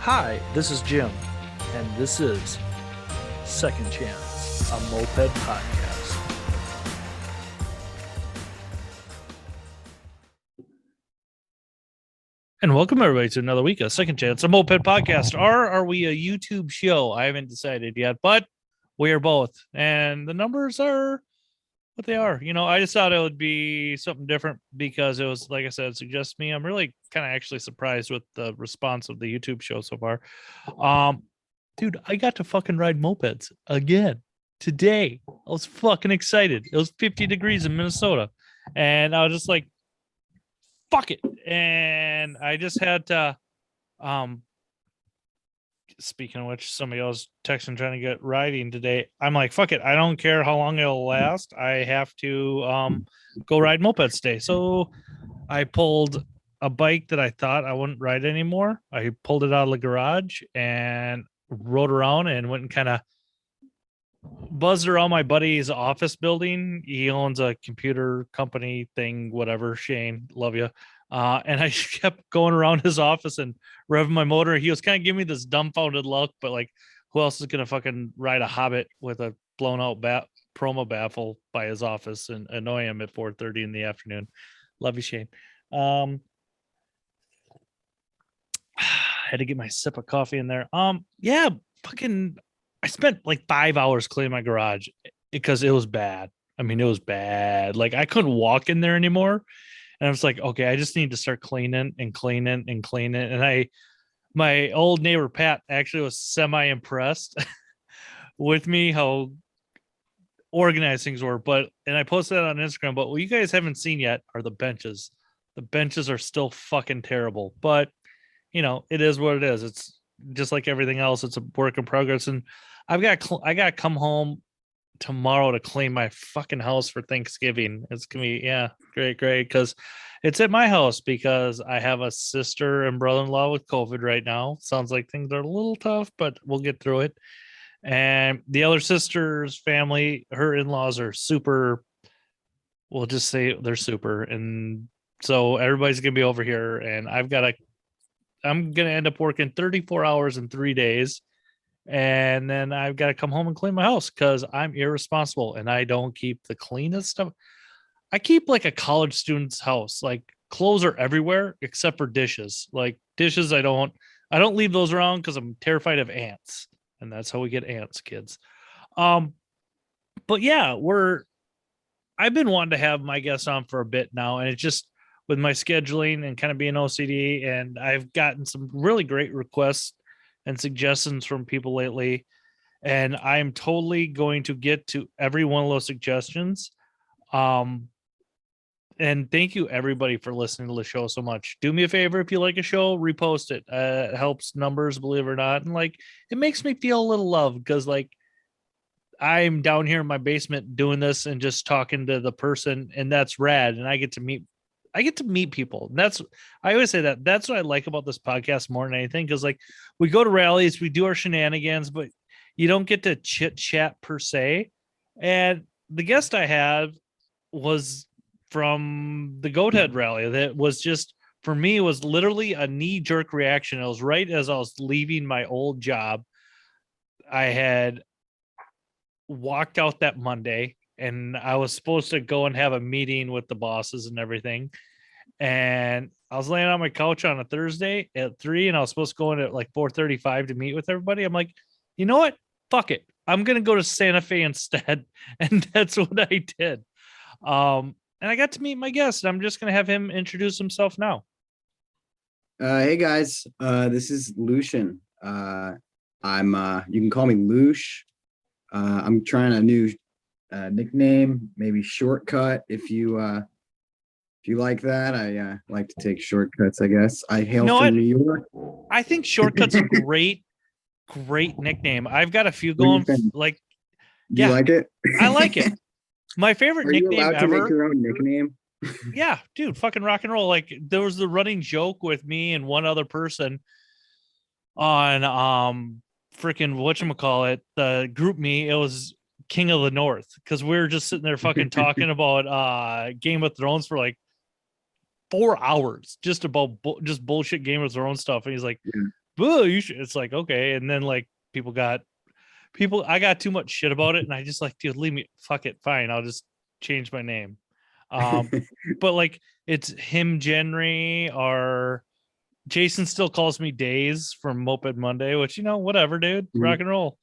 Hi, this is Jim, and this is Second Chance, a moped podcast. And welcome everybody to another week of Second Chance, a moped podcast. Or are we a YouTube show? I haven't decided yet, but we are both. And the numbers are what they are. You know, I just thought it would be something different because it was, like I said, it suggests me. I'm really kind of actually surprised with the response of the YouTube show so far. Dude, I got to fucking ride mopeds again today. I was fucking excited. It was 50 degrees in Minnesota. And I was just like, fuck it. And I just had to, speaking of which, somebody else texting trying to get riding today. I'm like, fuck it. I don't care how long it'll last. I have to go ride mopeds today. So I pulled a bike that I thought I wouldn't ride anymore. I pulled it out of the garage and rode around and went and kind of buzzed around my buddy's office building. He owns a computer company thing, whatever. Shane, love you. And I kept going around his office and revving my motor. He was kind of giving me this dumbfounded look, but like, who else is gonna fucking ride a Hobbit with a blown out promo baffle by his office and annoy him at 4:30 in the afternoon? Love you, Shane. Had to get my sip of coffee in there. Yeah, fucking. I spent like 5 hours cleaning my garage because it was bad. I mean, it was bad. Like I couldn't walk in there anymore. And I was like, okay, I just need to start cleaning and cleaning and cleaning. And my old neighbor Pat actually was semi-impressed with me how organized things were. And I posted that on Instagram. But what you guys haven't seen yet are the benches. The benches are still fucking terrible. But you know, it is what it is. It's just like everything else. It's a work in progress. And I got to come home tomorrow to clean my fucking house for Thanksgiving. It's gonna be great because it's at my house because I have a sister and brother-in-law with COVID right now. Sounds like things are a little tough, but we'll get through it. And the other sister's family, her in-laws are super, we'll just say they're super, and so everybody's gonna be over here, and I'm gonna end up working 34 hours in 3 days. And then I've got to come home and clean my house because I'm irresponsible and I don't keep the cleanest stuff. I keep like a college student's house. Like clothes are everywhere except for dishes. Like dishes, I don't leave those around because I'm terrified of ants. And that's how we get ants, kids. But yeah, I've been wanting to have my guests on for a bit now, and it's just with my scheduling and kind of being OCD, and I've gotten some really great requests and suggestions from people lately, and I'm totally going to get to every one of those suggestions. And thank you everybody for listening to the show so much. Do me a favor, if you like a show, repost it. It helps numbers, believe it or not, and like it makes me feel a little loved because like I'm down here in my basement doing this and just talking to the person, and that's rad. And I get to meet people. I always say that's what I like about this podcast more than anything. Cause like we go to rallies, we do our shenanigans, but you don't get to chit chat per se. And the guest I had was from the Goat Head rally. That was just, for me, was literally a knee jerk reaction. It was right as I was leaving my old job. I had walked out that Monday and I was supposed to go and have a meeting with the bosses and everything. And I was laying on my couch on a Thursday at 3, and I was supposed to go in at like 4:35 to meet with everybody. I'm like, you know what? Fuck it. I'm gonna go to Santa Fe instead. And that's what I did. And I got to meet my guest, and I'm just gonna have him introduce himself now. Hey guys, this is Lucian. I'm you can call me Lush. I'm trying a new nickname, maybe Shortcut if you like that. I like to take shortcuts, I guess. I hail from New York. I think Shortcut's a great nickname. I've got a few going. Like, do you like it? I like it. My favorite nickname ever. Are you allowed to make your own nickname? Yeah, dude, fucking rock and roll. Like there was the running joke with me and one other person on freaking whatchamacallit, the group me. It was King of the North, because we were just sitting there fucking talking about Game of Thrones for like 4 hours, just about just bullshit Game of Thrones stuff. And he's like, boo, you should. It's like, okay. And then like I got too much shit about it. And I just like, dude, leave me, fuck it. Fine. I'll just change my name. But like it's him, Jenry, or Jason still calls me Days from Moped Monday, which, whatever, dude, rock and roll.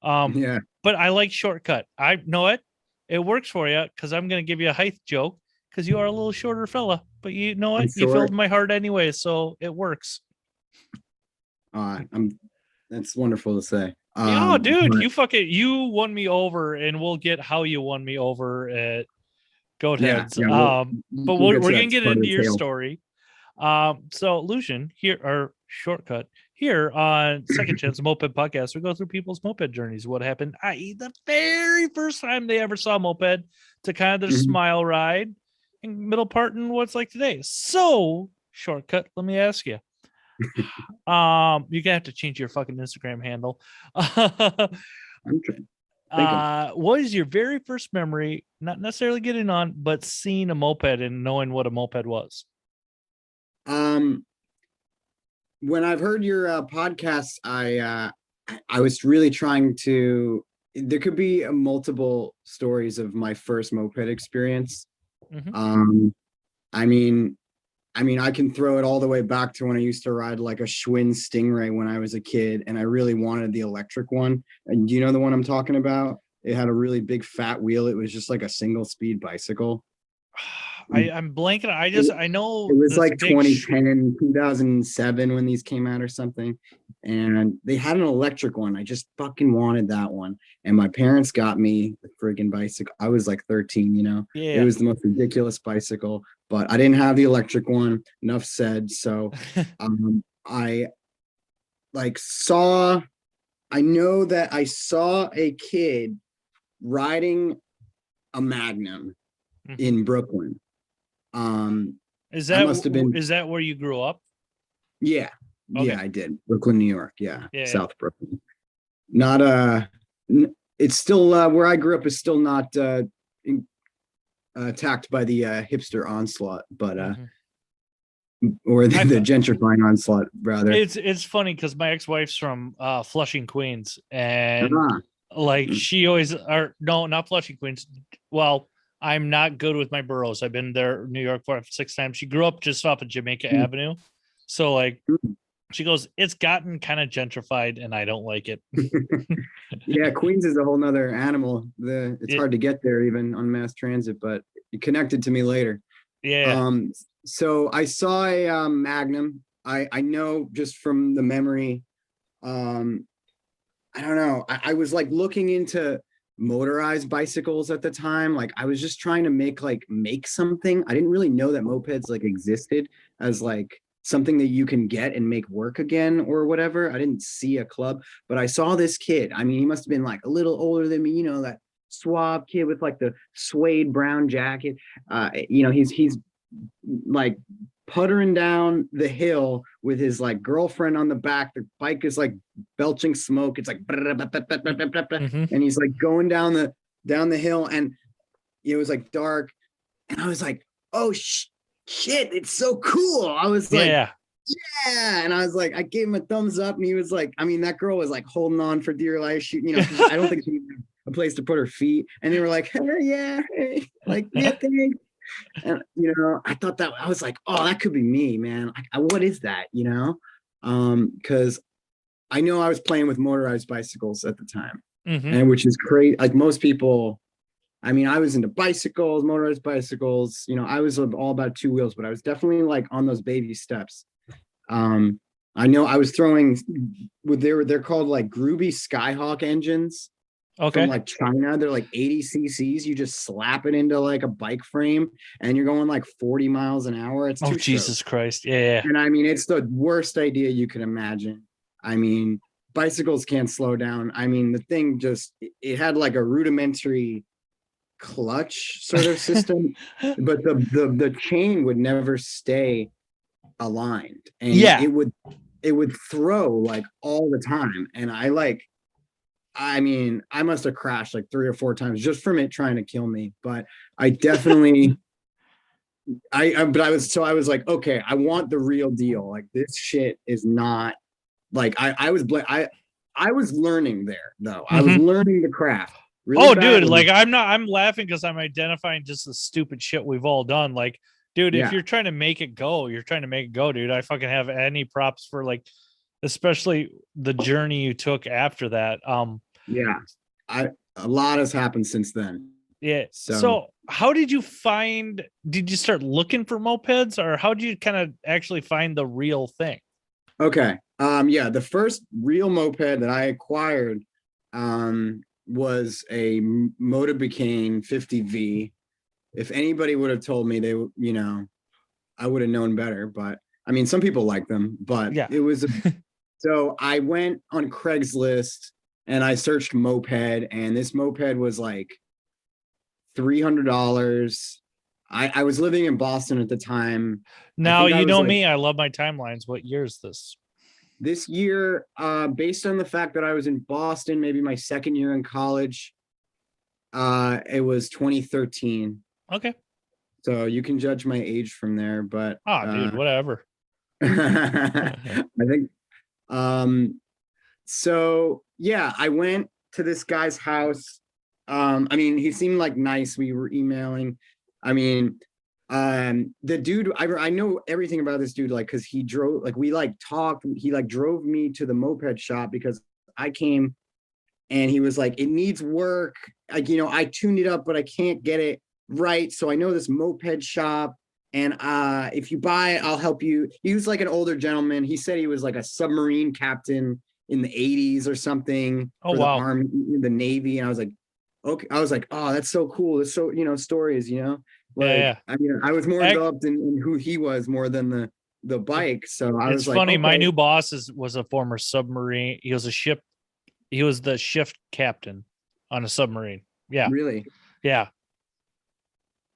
Yeah. But I like Shortcut. I know it. It works for you because I'm going to give you a height joke because you are a little shorter fella. But you know what? You filled my heart anyway, so it works. That's wonderful to say. Oh, dude, you won me over, and we'll get how you won me over at Goat Heads. But we're gonna get into your story. So Lucian here, or Shortcut here on Second Chance Moped Podcast, we go through people's moped journeys. What happened, i.e., the very first time they ever saw a moped, to kind of their smile ride, and middle part in what's like today. So Shortcut, let me ask you. You're gonna have to change your fucking Instagram handle. What is your very first memory, not necessarily getting on, but seeing a moped and knowing what a moped was? When I've heard your podcast, I was really trying to. There could be multiple stories of my first moped experience. I mean, I can throw it all the way back to when I used to ride like a Schwinn Stingray when I was a kid, and I really wanted the electric one. And do you know the one I'm talking about? It had a really big fat wheel. It was just like a single speed bicycle. I'm blanking. I know it was like 2010, 2007 when these came out or something. And they had an electric one. I just fucking wanted that one. And my parents got me the friggin' bicycle. I was like 13, Yeah. It was the most ridiculous bicycle, but I didn't have the electric one. Enough said. So I know that I saw a kid riding a Magnum in Brooklyn. Is that where you grew up? Yeah. Okay. Yeah, I did. Brooklyn, New York. Yeah. South Brooklyn. Not it's still where I grew up is still not attacked by the hipster onslaught, but or the gentrifying onslaught rather. It's funny because my ex-wife's from Flushing, Queens, and like she always not Flushing, Queens. Well, I'm not good with my boroughs. I've been there, New York, 6 times. She grew up just off of Jamaica Avenue. So like she goes, it's gotten kind of gentrified and I don't like it. Yeah, Queens is a whole nother animal. It's hard to get there even on mass transit, but it connected to me later. Yeah. So I saw a Magnum. I know just from the memory. I don't know. I was like looking into motorized bicycles at the time. Like I was just trying to make something. I didn't really know that mopeds like existed as like something that you can get and make work again or whatever. I didn't see a club, but I saw this kid. I mean, he must have been like a little older than me, that suave kid with like the suede brown jacket. He's like puttering down the hill with his like girlfriend on the back. The bike is like belching smoke. It's like and he's like going down the hill, and it was like dark, and I was like, oh shit, it's so cool. I was like, yeah, and I was like, I gave him a thumbs up, and he was like, I mean, that girl was like holding on for dear life. She, I don't think she had a place to put her feet, and they were like, hey, yeah, hey. Like, yeah, thanks. And I thought that, I was like, oh, that could be me, man. What is that? Because I know I was playing with motorized bicycles at the time, and which is great. Like most people, I mean, I was into bicycles, motorized bicycles. I was all about two wheels, but I was definitely like on those baby steps. I know I was throwing. They're called like Groovy Skyhawk engines. Okay. From like China. They're like 80 cc's. You just slap it into like a bike frame and you're going like 40 miles an hour. It's Jesus Christ. Yeah. And I mean, it's the worst idea you can imagine. I mean, bicycles can't slow down. I mean, the thing it had like a rudimentary clutch sort of system, but the chain would never stay aligned. And it would throw like all the time. And I mean, I must have crashed like 3 or 4 times just from it trying to kill me. But I definitely, I was like, okay, I want the real deal. Like this shit is not Like I was learning there though. I was Mhm. learning the craft really Oh, dude, badly. like I'm laughing because I'm identifying just the stupid shit we've all done. Like, dude, if Yeah, you're trying to make it go, you're trying to make it go, dude. I fucking have any props for like, especially the journey you took after that. yeah. I A lot has happened since then. Yeah. So So how did you find, did you start looking for mopeds, or how did you kind of actually find the real thing? okay. Yeah, the first real moped that I acquired was a Motorbicane 50V. If anybody would have told me they would, I would have known better, but I mean, some people like them, but Yeah. it was so I went on Craigslist and I searched moped, and this moped was like $300. I was living in Boston at the time. I Now, think I you was know like me, I love my timelines. What year is this? this year, based on the fact that I was in Boston, maybe my second year in college, it was 2013. Okay. So you can judge my age from there, but Oh, dude, whatever. I think so yeah, I went to this guy's house. I mean, he seemed like nice. We were emailing. I mean, the dude, I know everything about this dude, like, because he drove, like, we like talked, he like drove me to the moped shop because I came and he was like, it needs work. Like, I tuned it up, but I can't get it right. So I know this moped shop. And if you buy it, I'll help you. He was like an older gentleman. He said he was like a submarine captain in the 80s or something Oh, for the wow. Army, the Navy. And I was like, okay. I was like, oh, that's so cool. It's so, stories, Yeah. like, I mean, I was more Yeah. enveloped in who he was more than the bike. So I It's was like, funny. My okay, new boss was a former submarine. He was a ship. He was the shift captain on a submarine. Yeah. really? Yeah.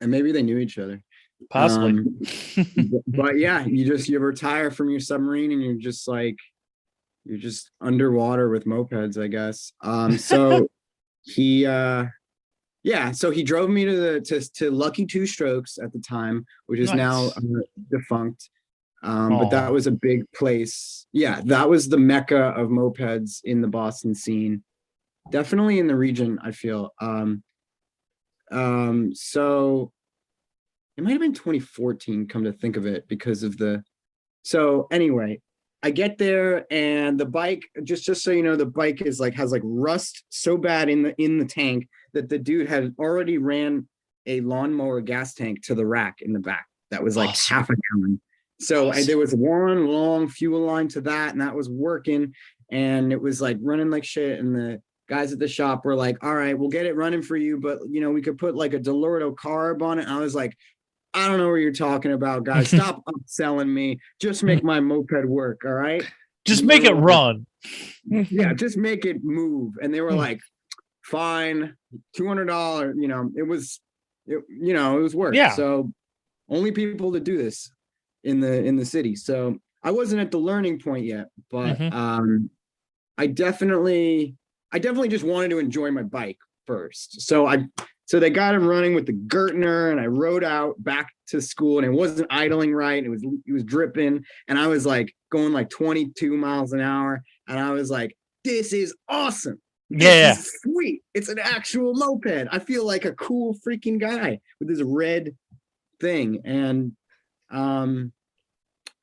And maybe they knew each other. Possibly. Um, but yeah, you retire from your submarine and you're just underwater with mopeds, I guess. So he yeah, so he drove me to to Lucky Two Strokes at the time, which is now Nice. defunct. But that Oh, was a big place. Yeah, that was the mecca of mopeds in the Boston scene. Definitely in the region, I feel. So it might have been 2014, come to think of it, because of the so anyway, I get there and the bike, just so you know, the bike is like has like rust so bad in the tank that the dude had already ran a lawnmower gas tank to the rack in the back that was like awesome. half a gallon. So there Awesome. was one long fuel line to that, and that was working, and it was like running like shit. And the guys at the shop were like, "All right, we'll get it running for you, but we could put like a Delorto carb on it." And I was like, I don't know what you're talking about, guys. Stop upselling me. Just make my moped work, all right? Just And they make it were like, run. yeah, just make it move. And they were like, fine, $200. It was work. Yeah. So only people to do this in the city. So I wasn't at the learning point yet, but Hmm. I definitely just wanted to enjoy my bike first. So they got him running with the Gertner, and I rode out back to school, and it wasn't idling right. It was dripping, and I was like going like 22 miles an hour, and I was like, this is awesome. This Yeah. is sweet. It's an actual moped. I feel like a cool freaking guy with this red thing. And um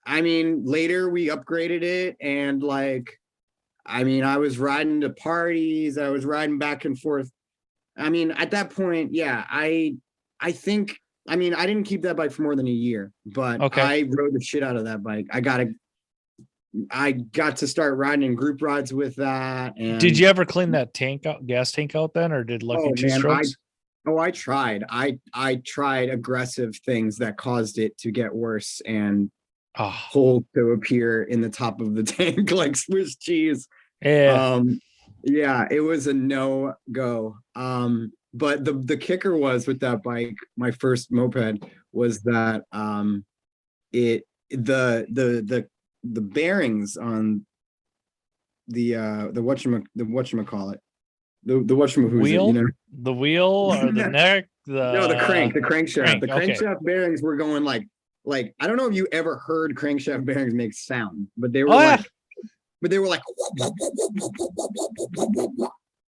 I mean, later we upgraded it, and like, I mean, I was riding to parties, I was riding back and forth. I mean, at that point, yeah, I think, I mean, I didn't keep that bike for more than a year, but Okay. I rode the shit out of that bike. I got to start riding in group rides with that. Did And you ever clean that tank out, gas tank out then, or did Lucky oh Two man, Strokes? I tried. I tried aggressive things that caused it to get worse and Oh, holes to appear in the top of the tank like Swiss cheese. yeah. Um, yeah, it was a no go. But the kicker was with that bike, my first moped, was that it the bearings on the whatchamacallit, the whatchama who's it, Wheel, the wheel or the neck, No, the crankshaft. crank. The Okay. crankshaft bearings were going like I don't know if you ever heard crankshaft bearings make sound, but they were Oh, yeah. but they were like all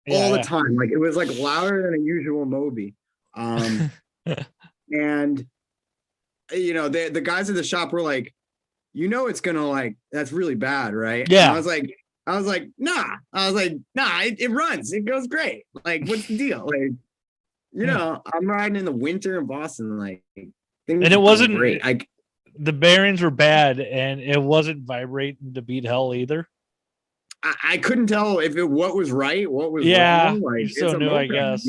the Yeah. time. Like it was like louder than a usual Moby. And the guys at the shop were like, it's gonna like that's really bad, right? And Yeah. I was like, nah. I was like, nah, it runs. It goes great. Like, what's the deal? Like, I'm riding in the winter in Boston, like things And it go wasn't great. the bearings were bad, and it wasn't vibrating to beat hell either. I couldn't tell if what was right, what was Yeah, wrong. you're Like it's so a new, I moped, guess.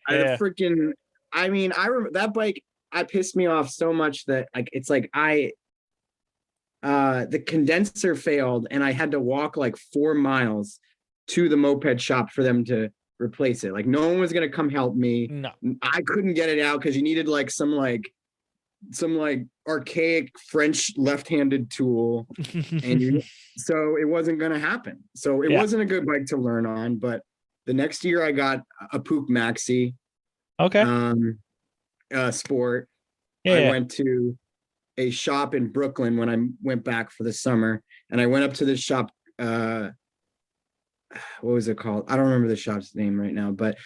I Yeah. freaking I mean, I remember that bike. I pissed me off so much that like it's like the condenser failed and I had to walk like 4 miles to the moped shop for them to replace it. Like no one was gonna come help me. No. I couldn't get it out because you needed like some archaic French left-handed tool, and so it wasn't gonna happen. So it Yeah. wasn't a good bike to learn on. But the next year I got a Pook Maxi Okay. sport. Yeah. I Yeah. went to a shop in Brooklyn when I went back for the summer, and I went up to this shop. What was it called? I don't remember the shop's name right now, but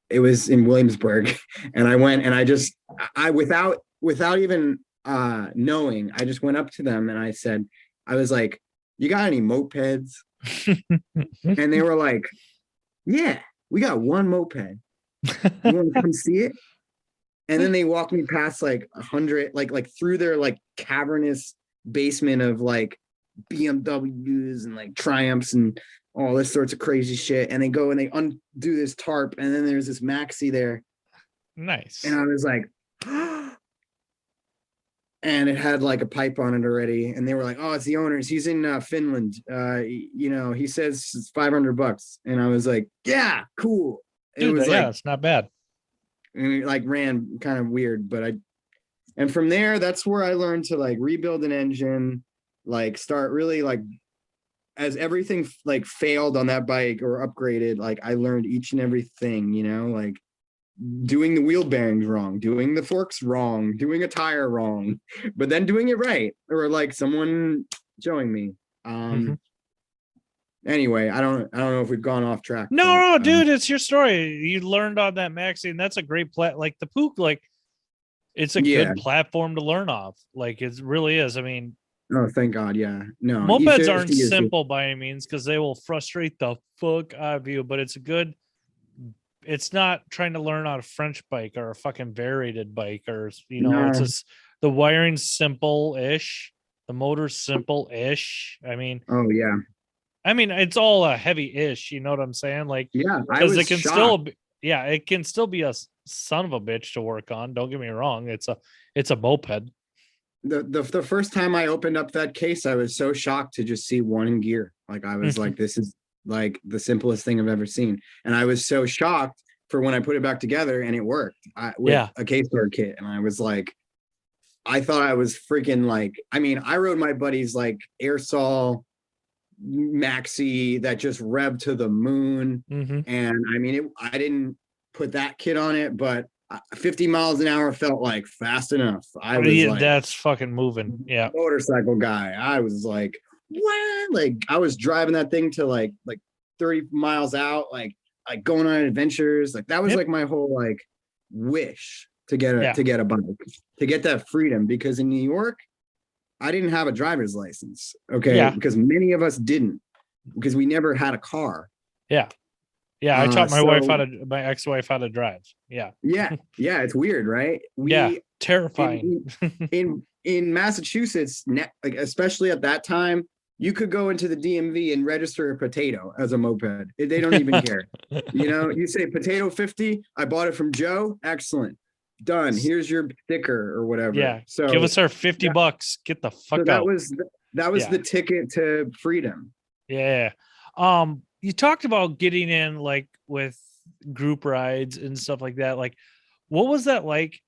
it was in Williamsburg, and I went and I without even knowing, I just went up to them and I was like, "You got any mopeds?" And they were like, "Yeah, we got one moped. You want to come see it?" And then they walked me past like 100, like through their like cavernous basement of like BMWs and like Triumphs and all this sorts of crazy shit. And they go and they undo this tarp, and then there's this Maxi there. Nice. And I was like, and it had like a pipe on it already. And they were like, "Oh, it's the owner's. He's in Finland. He says it's $500." And I was like, "Yeah, cool." It Dude, was yeah, like, it's not bad. and it like ran kind of weird, and from there, that's where I learned to like rebuild an engine, like start really like as everything like failed on that bike or upgraded, like I learned each and everything, like doing the wheel bearings wrong, doing the forks wrong, doing a tire wrong, but then doing it right, or like someone showing me. Mhm. Anyway, I don't know if we've gone off track, No, but no, dude, it's your story. You learned on that Maxi, and that's a great like the Pook, like it's a yeah. good platform to learn off. Like it really is. I mean, Oh, thank God. Yeah. No, mopeds aren't E50 is simple by any means because they will frustrate the fuck out of you, but it's not trying to learn on a French bike or a fucking variated bike, or it's no. just the wiring's simple-ish, the motor's simple-ish. Oh yeah. It's all a heavy-ish, you know what I'm saying? Like, Yeah. I because it was can shocked. still be, yeah, it can still be a son of a bitch to work on. Don't get me wrong. It's a moped. The first time I opened up that case, I was so shocked to just see one gear. Like I was like, this is like the simplest thing I've ever seen. And I was so shocked for when I put it back together and it worked with Yeah. a case store kit. And I was like, I thought I was freaking like, I rode my buddy's like Airsaw Maxi that just revved to the moon. Mm-hmm. And I didn't put that kit on it, but 50 miles an hour felt like fast enough. I was Yeah, like, that's fucking moving. Yeah. motorcycle guy. I was like, what? Like I was driving that thing to like 30 miles out, like going on adventures. Like that was Yep. like my whole like wish to get Yeah. a bike, to get that freedom, because in New York, I didn't have a driver's license. Okay. Yeah. Because many of us didn't, because we never had a car. Yeah. Yeah. I taught So my ex-wife how to drive. Yeah. yeah, it's weird, right? Yeah. We Terrifying. in Massachusetts, like especially at that time, you could go into the DMV and register a potato as a moped. They don't even care. You say potato 50. I bought it from Joe. Excellent. Done. Here's your sticker or whatever. Yeah. So Give us our $50. Get the fuck that out. was Yeah. the ticket to freedom. Yeah. You talked about getting in like with group rides and stuff like that. Like, what was that like?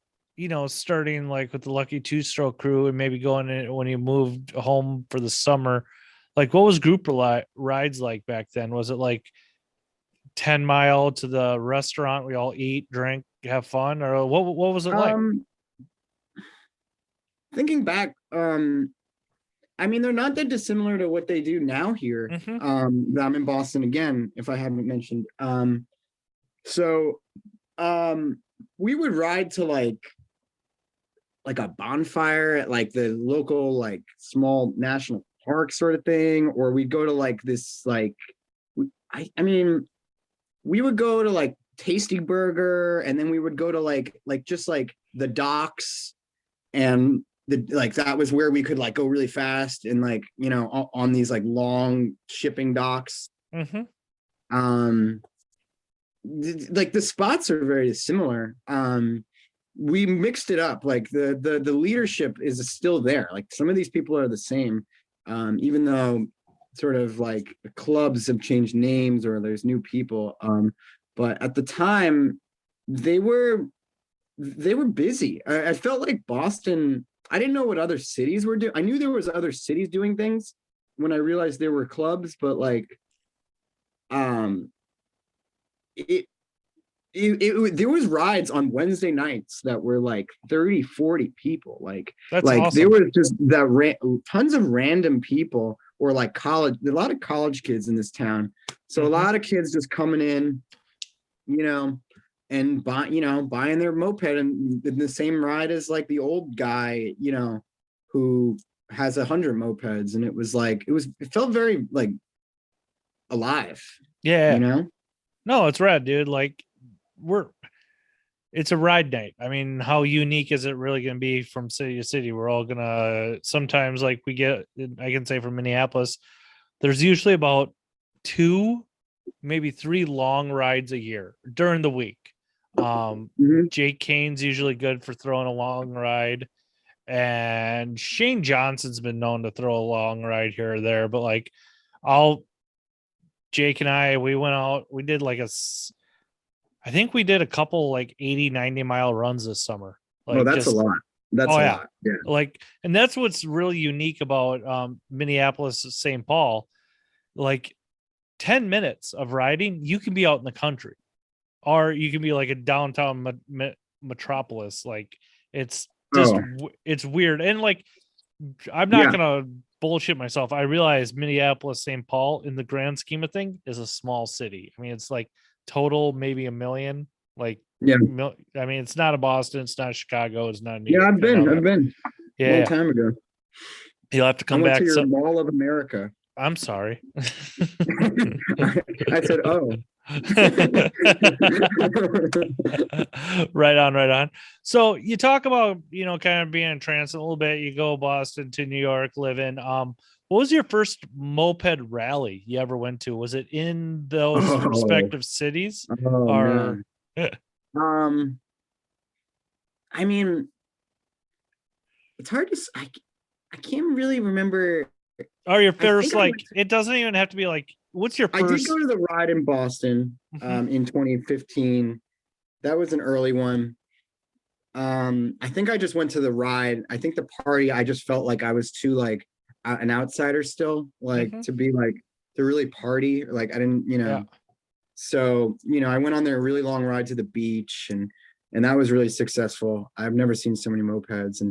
Starting like with the Lucky Two-Stroke crew and maybe going in when you moved home for the summer. Like, what was group rides like back then? Was it like 10 mile to the restaurant? We all eat, drink, have fun, or what was it like? Thinking back, I mean, they're not that dissimilar to what they do now here. Mm-hmm. I'm in Boston again, if I haven't mentioned. So we would ride to like a bonfire at like the local like small national park sort of thing, or we'd go to like this like I mean we would go to like Tasty Burger, and then we would go to like just like the docks, and the like that was where we could like go really fast and like on these like long shipping docks. Mm-hmm. Um, like the spots are very similar. We mixed it up. Like the leadership is still there. Like some of these people are the same, even though sort of like clubs have changed names or there's new people. But at the time, they were busy. I felt like Boston. I didn't know what other cities were doing. I knew there was other cities doing things when I realized there were clubs, but like, it there was rides on Wednesday nights that were like 30, 40 people. That's Like there awesome. was just tons of random people, or like a lot of college kids in this town. So a Mm-hmm. lot of kids just coming in, you know, and buying their moped and in the same ride as like the old guy, who has 100 mopeds. And it felt very like alive, Yeah. you know? No, it's rad, dude. Like it's a ride night. I mean, how unique is it really going to be from city to city? We're all going to sometimes like I can say from Minneapolis, there's usually about 2, maybe 3 long rides a year during the week. Mhm. Jake Kane's usually good for throwing a long ride, and Shane Johnson's been known to throw a long ride here or there, but like I'll Jake and we went out, we did like I think we did a couple like 80, 90-mile runs this summer. Oh, Like that's a just, lot. That's oh a yeah. lot. Yeah. Like, and that's what's really unique about Minneapolis, St. Paul. Like 10 minutes of riding, you can be out in the country, or you can be like a downtown metropolis. Like it's just, Oh, it's weird. And like, I'm not yeah. going to bullshit myself. I realize Minneapolis, St. Paul, in the grand scheme of thing, is a small city. I mean, it's like total maybe a million. Like, Yeah. I mean, it's not a Boston, it's not Chicago, it's not New Yeah, York. I've I know been. that. I've been a long Yeah, time ago. you'll have to I come went to back. your So Mall of America. I'm sorry. I said, oh. Right on, right on. So you talk about, kind of being in transit a little bit. You go Boston to New York, living. What was your first moped rally you ever went to? Was it in those Oh, respective cities, oh or man. Um, I mean, it's hard to. I can't really remember. or your I think first? Like, it doesn't even have to be like. What's your I did first? go to the ride in Boston Mhm. in 2015. That was an early one. I think I just went to the ride. I think the party, I just felt like I was too like an outsider still, like Mhm. to be like to really party. Like I didn't, Yeah. So I went on there a really long ride to the beach, and that was really successful. I've never seen so many mopeds,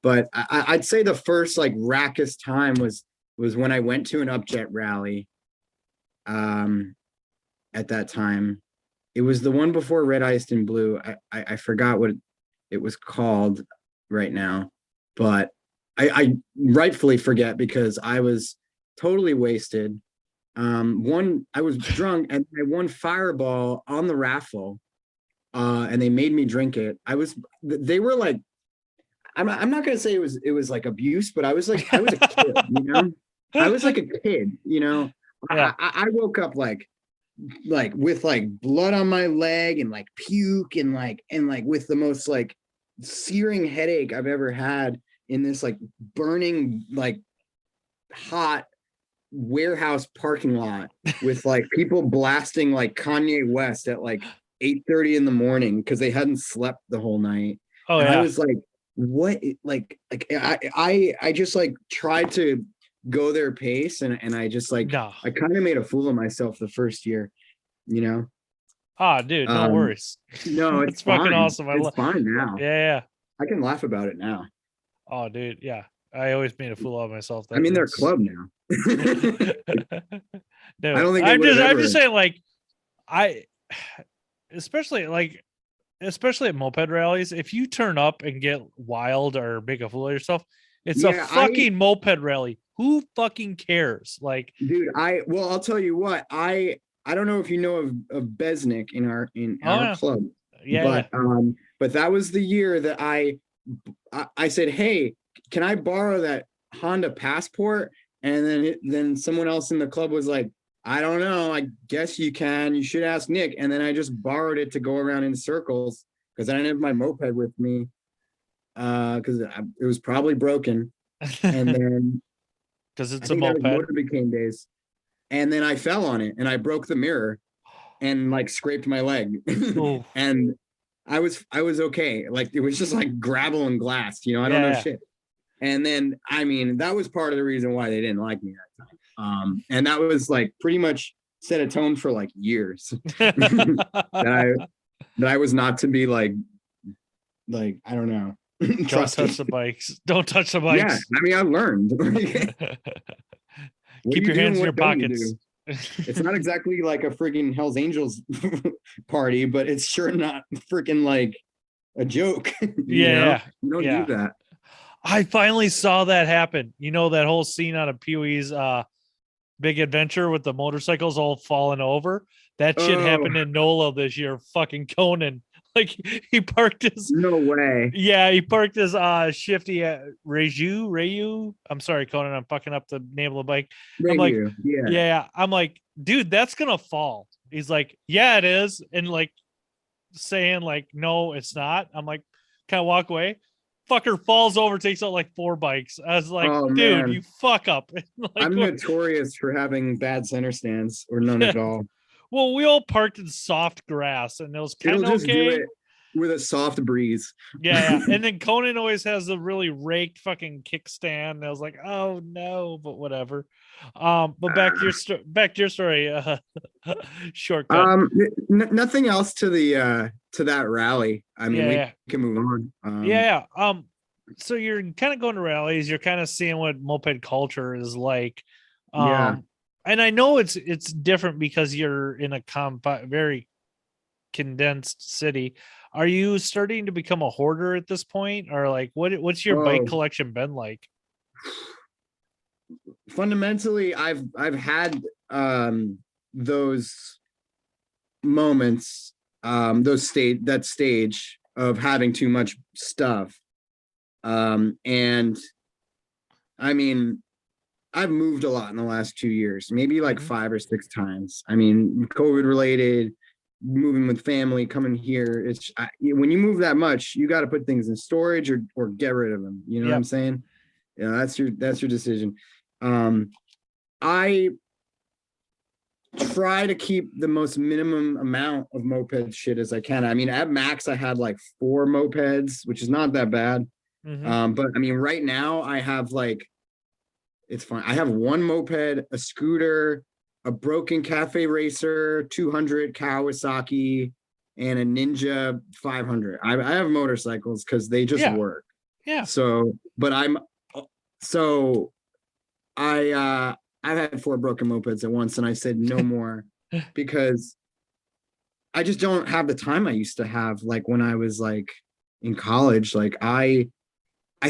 but I'd say the first like raucous time was when I went to an Upjet rally. Um, at that time, it was the one before Red Iced and Blue. I forgot what it was called right now, but I rightfully forget because I was totally wasted. I was drunk and I won Fireball on the raffle, and they made me drink it. They were like, I'm not gonna say it was like abuse, but I was a kid. I was like a kid. Yeah. I woke up like with like blood on my leg and like puke and with the most like searing headache I've ever had in this like burning like hot warehouse parking lot with like people blasting like Kanye West at like 8:30 in the morning because they hadn't slept the whole night. Oh And I yeah. was like, what I just like tried to go their pace, and I just like No. I kind of made a fool of myself the first year, you know. Ah, dude, no Um, worries. no, it's That's fucking fine. awesome. It's fine Yeah, now. yeah. I can laugh about it now. Oh, dude, yeah. I always made a fool out of myself. I'm in their club now. No, I don't think they would have I'm ever. just saying, like, I, especially at moped rallies, if you turn up and get wild or make a fool of yourself, it's a Yeah, fucking moped rally. Who fucking cares? Like, dude, well, I'll tell you what, I don't know if you know of Besnick in our oh yeah, club, yeah, but that was the year that I said, hey, can I borrow that Honda Passport? And then someone else in the club was like, I don't know, I guess you can. You should ask Nick. And then I just borrowed it to go around in circles because I didn't have my moped with me because it was probably broken. And yeah. then Because I it's a think that was moped. Motor Became days. And then I fell on it and I broke the mirror and like scraped my leg. Oh, And I was okay. Like it was just like gravel and glass, I don't know yeah, shit. And then I mean that was part of the reason why they didn't like me that time. And that was like pretty much set a tone for like years that yeah. I was not to be like I don't know Don't trusted. touch the bikes. Don't touch the Yeah, bikes. I mean I learned. What do Keep you your do hands and in your what don't you pockets. do? It's not exactly like a freaking Hell's Angels party, but it's sure not freaking like a joke. Yeah, You don't do yeah. that. I finally saw that happen. You know that whole scene out of Pee-wee's Big Adventure with the motorcycles all falling over? That shit Oh, happened in NOLA this year. Fucking Conan. Like he parked his no way. he parked his shifty Rayu. I'm sorry, Conan, I'm fucking up the name of the bike. I'm like, Regu, yeah. yeah, I'm like, dude, that's gonna fall. He's like, yeah, it is. And like saying like, no, it's not. I'm like, kind of walk away. Fucker falls over, takes out like 4 bikes. I was like, Oh dude, you man. fuck up. Like, I'm notorious for having bad center stands or none yeah. at all. Well, we all parked in soft grass and it was It'll kind of just do okay. it with a soft breeze. Yeah. And then Conan always has the really raked fucking kickstand. And I was like, oh no, but whatever. But back to your story. Shortcut. Nothing else to that rally. I mean, Yeah, we yeah. can move on. Yeah. So you're kind of going to rallies, you're kind of seeing what moped culture is like. Yeah. And I know it's different because you're in a very condensed city. Are you starting to become a hoarder at this point, or like what's your bike Oh, collection been like? fundamentally, I've had those moments, that stage of having too much stuff. And I mean, I've moved a lot in the last 2 years, maybe like 5 or 6 times. I mean, COVID related, moving with family, coming here. When you move that much, you got to put things in storage or get rid of them. You know what I'm Yep. saying? Yeah, that's your decision. I try to keep the most minimum amount of moped shit as I can. I mean, at max, I had like 4 mopeds, which is not that bad. But I mean, right now I have like, it's fine. I have 1 moped, a scooter, a broken cafe racer, 200 Kawasaki, and a Ninja 500. I have motorcycles because they just work. Yeah. So, but I've had 4 broken mopeds at once, and I said no more because I just don't have the time I used to have. Like when I was like in college, like I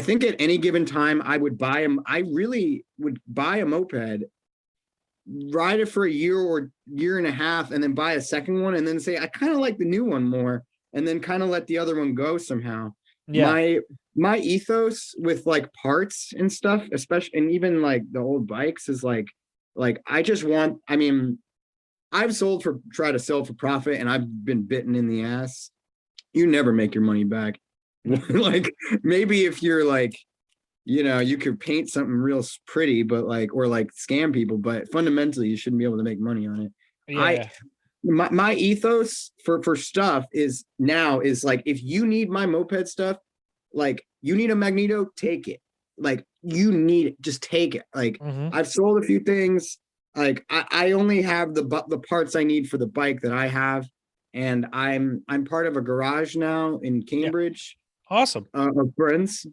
think at any given time I really would buy a moped, ride it for a year or year and a half, and then buy a second one, and then say I kind of like the new one more, and then kind of let the other one go somehow. Yeah. My ethos with like parts and stuff, especially, and even like the old bikes, is like I just want. I mean, I've try to sell for profit, and I've been bitten in the ass. You never make your money back. Like maybe if you're like, you could paint something real pretty, but like, or like scam people, but fundamentally you shouldn't be able to make money on it. Yeah. My ethos for stuff is like, if you need my moped stuff, like you need a magneto, take it. Like you need it, just take it. Like I've sold a few things. Like I only have the parts I need for the bike that I have. And I'm part of a garage now in Cambridge. Awesome. Of friends.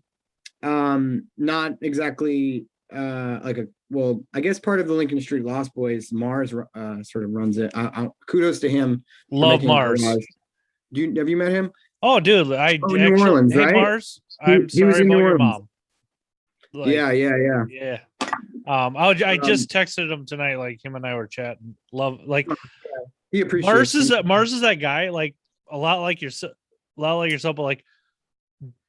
Not exactly like a well, I guess part of the Lincoln Street Lost Boys, Mars sort of runs it. Kudos to him for Love making a Mars. garage. Have you met him? Oh, dude, I Oh, New actually, Orleans, hey right? Mars, He I'm he was sorry in New about your Orleans. mom. Like, Yeah, yeah, yeah. yeah. I Um, just texted him tonight. Like him and I were chatting. Love, like he Mars appreciates is him. Mars is that guy. Like a lot like yourself, but like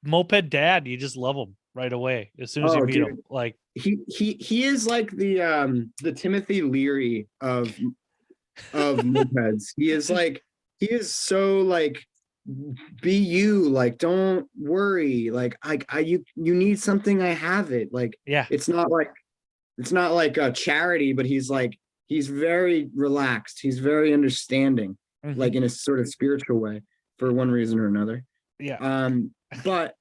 moped dad. You just love him right away as soon as you Oh, meet him. dude, Like, he is like the Timothy Leary of mopeds. He is so like be you, like don't worry, like I you need something, I have it. Like yeah, it's not like a charity, but he's very relaxed. He's very understanding, mhm, like in a sort of spiritual way for one reason or another. yeah, But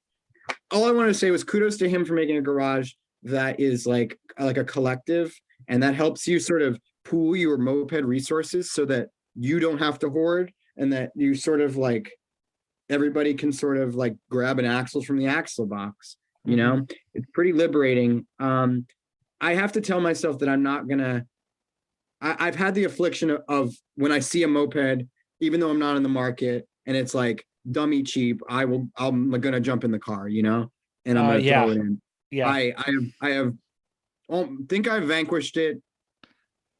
all I wanted to say was kudos to him for making a garage that is like a collective, and that helps you sort of pool your moped resources so that you don't have to hoard, and that you sort of like everybody can sort of like grab an axle from the axle box. You mhm. know, it's pretty liberating. I have to tell myself that I'm not gonna. I've had the affliction of when I see a moped, even though I'm not in the market, and it's like dummy cheap. I'm gonna jump in the car, you know, and I'm gonna Yeah, throw it in. yeah. I have think I've vanquished it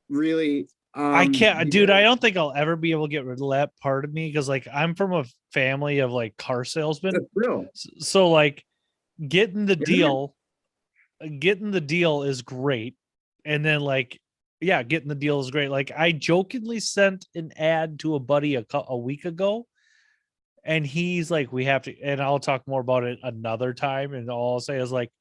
really. I can't, dude. I Because don't think I'll ever be able to get rid of that part of me because, like, I'm from a family of like car it's a salesmen. thrill, So, like, getting the isn't it? deal, getting the deal is great, and then like, yeah, getting the deal is great. Like, I jokingly sent an ad to a buddy a week ago, and he's like, "We have to," and I'll talk more about it another time. And all I'll say is like,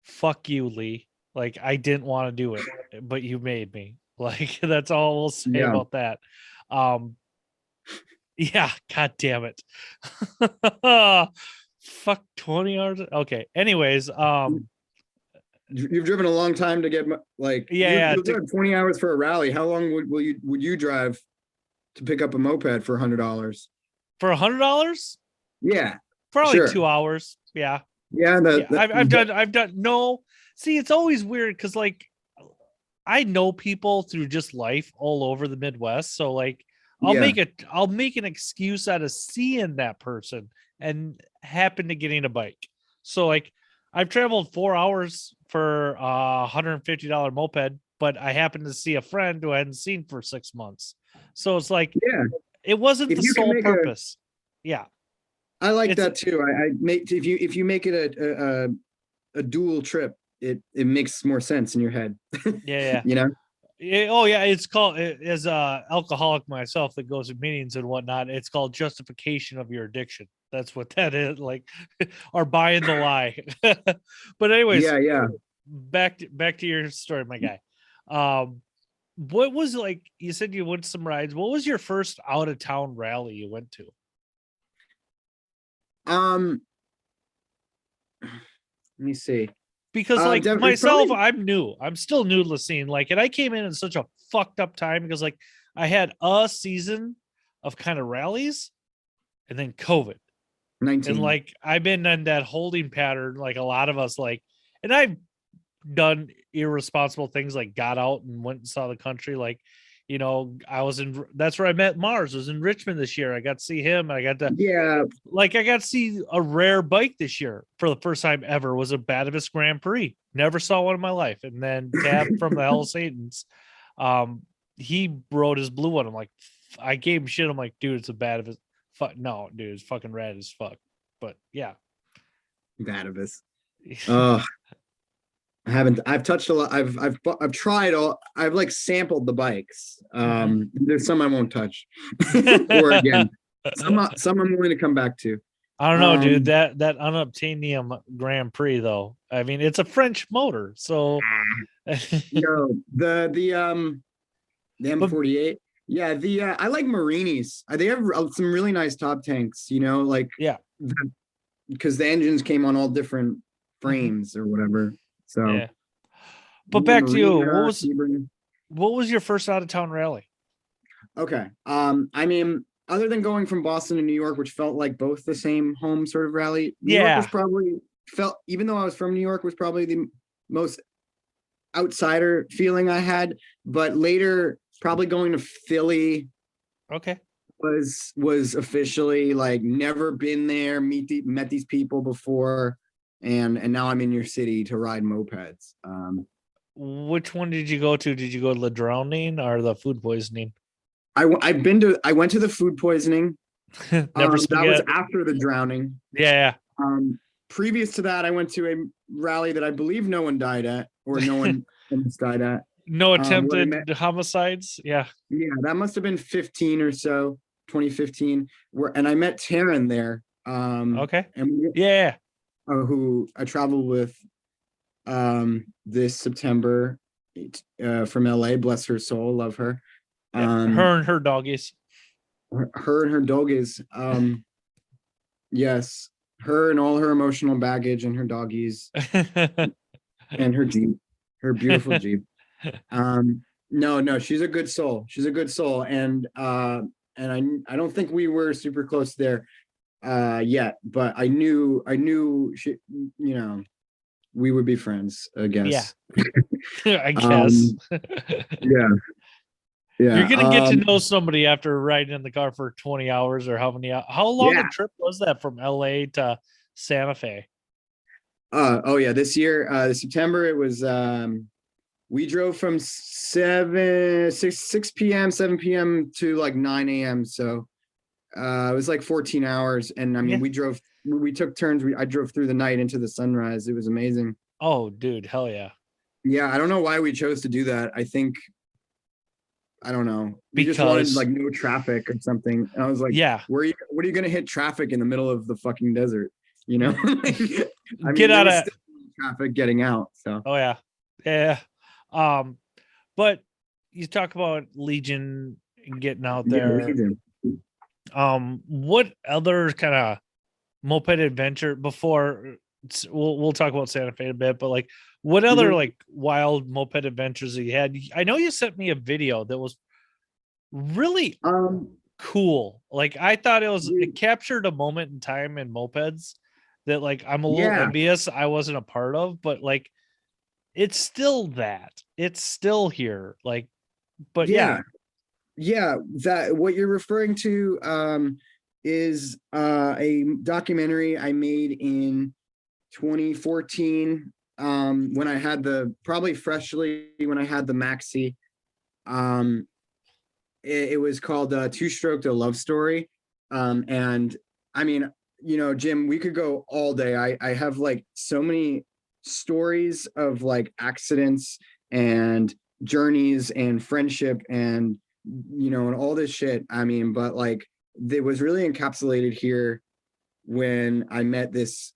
"Fuck you, Lee." Like, I didn't want to do it, but you made me. Like, that's all we'll say Yeah. about that. Um, yeah, god damn it. Fuck 20 hours. Okay. Anyways, You've driven a long time to get like yeah, yeah. you'll drive 20 hours for a rally. How long would you drive to pick up a moped for $100? For $100, Yeah, probably sure. 2 hours. Yeah. Yeah, Yeah. I've done no. See, it's always weird because like I know people through just life all over the Midwest. So like yeah, I'll make an excuse out of seeing that person and happen to getting a bike. So like I've traveled 4 hours for a $150 moped, but I happened to see a friend who I hadn't seen for 6 months. So it's like yeah. it wasn't If the you can sole make a, purpose. Yeah. I like It's that too. I make if you make it a dual trip, it makes more sense in your head. yeah, yeah. You know? Oh yeah, it's called as a alcoholic myself that goes to meetings and whatnot. It's called justification of your addiction. That's what that is, like, or buying the lie. But anyways, Yeah, yeah. back to your story, my guy. What was like? You said you went some rides. What was your first out of town rally you went to? Um, let me see. Because like It's myself, probably I'm new. I'm still new to the scene. Like, and I came in such a fucked up time because like I had a season of kind of rallies and then COVID. And 19. like I've been in that holding pattern, like a lot of us, like, and I've done irresponsible things, like got out and went and saw the country. Like, I was in, that's where I met Mars. I was in Richmond this year. I got to see him. I got to, Yeah, like, I got to see a rare bike this year for the first time ever. Was a Batavis Grand Prix. Never saw one in my life. And then Tab from the Hell Satans, he rode his blue one. I'm like, I gave him shit. I'm like, dude, it's a Batavis. No, dude, it's fucking rad as fuck. But yeah. Batavis. Uh, I've touched a lot. I've tried I've like sampled the bikes. Mhm. There's some I won't touch. Or again, some I'm willing to come back to. I don't know, dude. Um, That unobtainium Grand Prix, though. I mean, it's a French motor, so. no, the But M48. Yeah, I like Marinis. They have some really nice top tanks, like yeah. because the engines came on all different Mhm. frames or whatever. So Yeah. But yeah, back to you. What Marina, was Sebring. what was your first out of town rally? Okay. I mean, other than going from Boston to New York, which felt like both the same home sort of rally, New York was Yeah. probably felt, even though I was from New York, was probably the most outsider feeling I had. But later, probably going to Philly Okay. was officially like never been there, met these people before, and now I'm in your city to ride mopeds. Which one did you go to? Did you go to the drowning or the food poisoning? I went to the food poisoning. Never That was forget. after the drowning. Yeah. Previous to that, I went to a rally that I believe no one died at, or no one almost died at. No Where I attempted met, homicides. Yeah. yeah, that must have been 15 or so, 2015. And I met Taryn there. Okay. And Yeah. who I traveled with this September from LA. Bless her soul, love her. Yep. Um, Her and her doggies. her and her doggies. Yes, her and all her emotional baggage and her doggies and her Jeep, her beautiful Jeep. No, she's a good soul. She's a good soul, and I don't think we were super close there yet, but I knew she, you know, we would be friends, I Yeah. guess. I guess. Um, yeah, You're yeah, gonna get to know somebody after riding in the car for 20 hours or how many how long yeah. a trip was that from LA to Santa Fe? Oh yeah, this year, September, it was we drove from 6 p.m., 7 p.m. to like 9 a.m. So it was like 14 hours. And I mean, Yeah. we took turns. I drove through the night into the sunrise. It was amazing. Oh, dude, hell yeah. Yeah, I don't know why we chose to do that. I don't know. We just wanted Because like no traffic or something. And I was like, yeah, what are you gonna hit traffic in the middle of the fucking desert? You know? I get mean, there out was of still traffic getting out. So oh yeah. Yeah. Um, but you talk about Legion and getting out yeah, there. What other kind of moped adventure before we'll talk about Santa Fe a bit, but like what other Mhm. like wild moped adventures that you had? I know you sent me a video that was really Um, cool. Like I thought it we- captured a moment in time in mopeds that like I'm a little yeah, envious I wasn't a part of, but like it's still that. It's still here. Like, but yeah. yeah, yeah. That what you're referring to is a documentary I made in 2014 when I had the probably freshly when I had the maxi. Um, it was called Two Stroked a Love Story. And I mean, Jim, we could go all day. I have like so many stories of like accidents and journeys and friendship and all this shit. I mean, but like it was really encapsulated here when I met this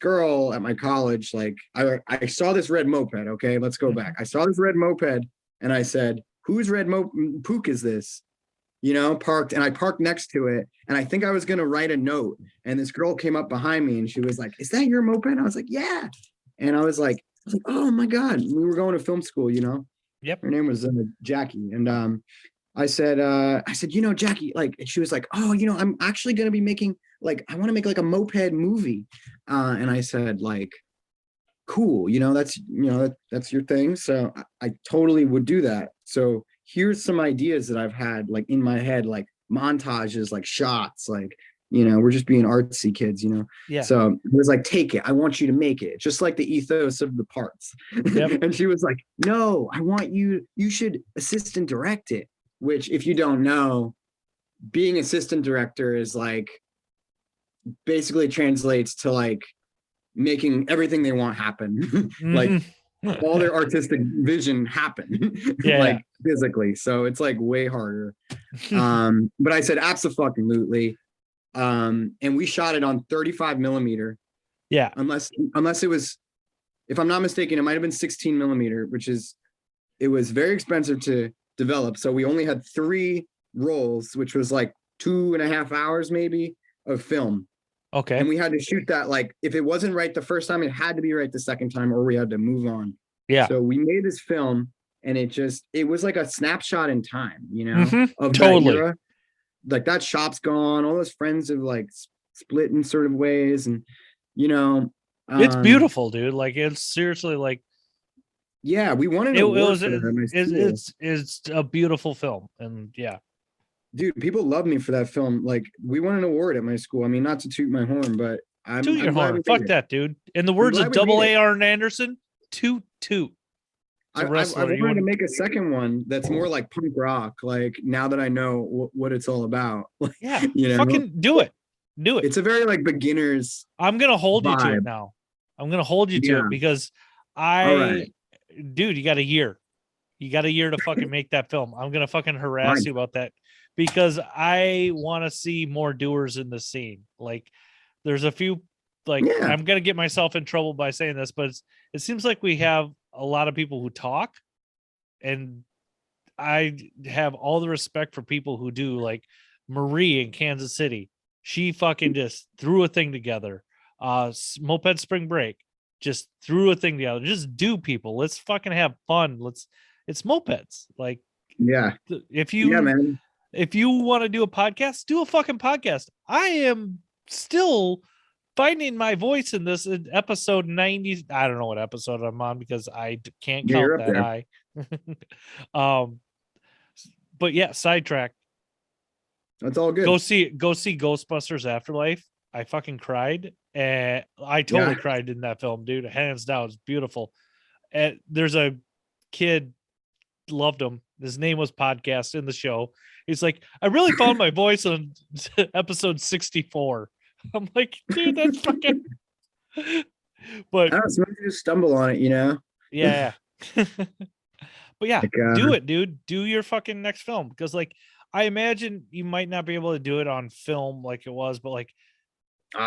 girl at my college. Like I saw this red moped. Okay, let's go back. I saw this red moped and I said, whose red pook is this? Parked, and I parked next to it. And I think I was going to write a note. And this girl came up behind me and she was like, is that your moped? I was like, yeah. And I was like, oh my God, we were going to film school. Yep. Her name was Jackie. And I said, Jackie, like, and she was like, oh, I'm actually going to be making, like, I want to make like a moped movie. And I said, like, cool, that's your thing. So I totally would do that. So here's some ideas that I've had like in my head, like montages, like shots, like, we're just being artsy kids. Yeah. So it was like, take it. I want you to make it just like the ethos of the parts. Yep. And she was like, no, you should assistant direct it, which if you don't know, being assistant director is like basically translates to like making everything they want happen. Like all their artistic vision happen Yeah. like physically, so it's like way harder. But I said absolutely. And we shot it on 35 millimeter, Yeah. unless it was, if I'm not mistaken, it might have been 16 millimeter, it was very expensive to develop, so we only had 3 rolls, which was like 2.5 hours maybe of film. Okay. And we had to shoot that, like, if it wasn't right the first time, it had to be right the second time, or we had to move on. Yeah. So we made this film, and it was like a snapshot in time, of that Totally. era. Like that shop's gone, all those friends have like split in sort of ways, and you know. It's Um, beautiful, dude. Like it's seriously like yeah, we won an it award was for that at my school. it's a beautiful film, and yeah, Dude, people love me for that film. Like we won an award at my school. I mean, not to toot my horn, but toot your I'm glad horn. we made Fuck it. that, dude. In the I'm words glad of we made Double it. A. Arn Anderson, toot toot. It's a I've wrestler. You wanted to want? make a second one that's more like punk rock. Like now that I know what it's all about, Yeah, you know, fucking do it. Do it. it's a very like beginners I'm gonna hold you to it vibe. now. I'm gonna hold you to Yeah. it because All right. I, dude, you got a year. You got a year to fucking make that film. I'm gonna fucking harass Fine. you about that because I want to see more doers in the scene. Like, there's a few. Like, Yeah. I'm gonna get myself in trouble by saying this, but it seems like we have a lot of people who talk, and I have all the respect for people who do. Like Marie in Kansas City, she fucking just threw a thing together. Moped Spring Break just threw a thing together. Just do, people. Let's fucking have fun. It's mopeds. Like Yeah. if Yeah, you man. if you want to do a podcast, do a fucking podcast. I am still finding my voice in this in episode 90. I don't know what episode I'm on because I can't Yeah, count you're up that there. high. um but yeah, sidetrack. That's all good. Go see Ghostbusters Afterlife. I fucking cried, and I Yeah. totally cried in that film, dude. Hands down, it's beautiful. And there's a kid loved him. His name was Podcast in the show. He's like, I really found my voice on episode 64. I'm like, dude, that's fucking. I But don't know, sometimes you just stumble on it, you know? yeah. But yeah, Like do it, dude. Do your fucking next film because, like, I imagine you might not be able to do it on film like it was, but like, no.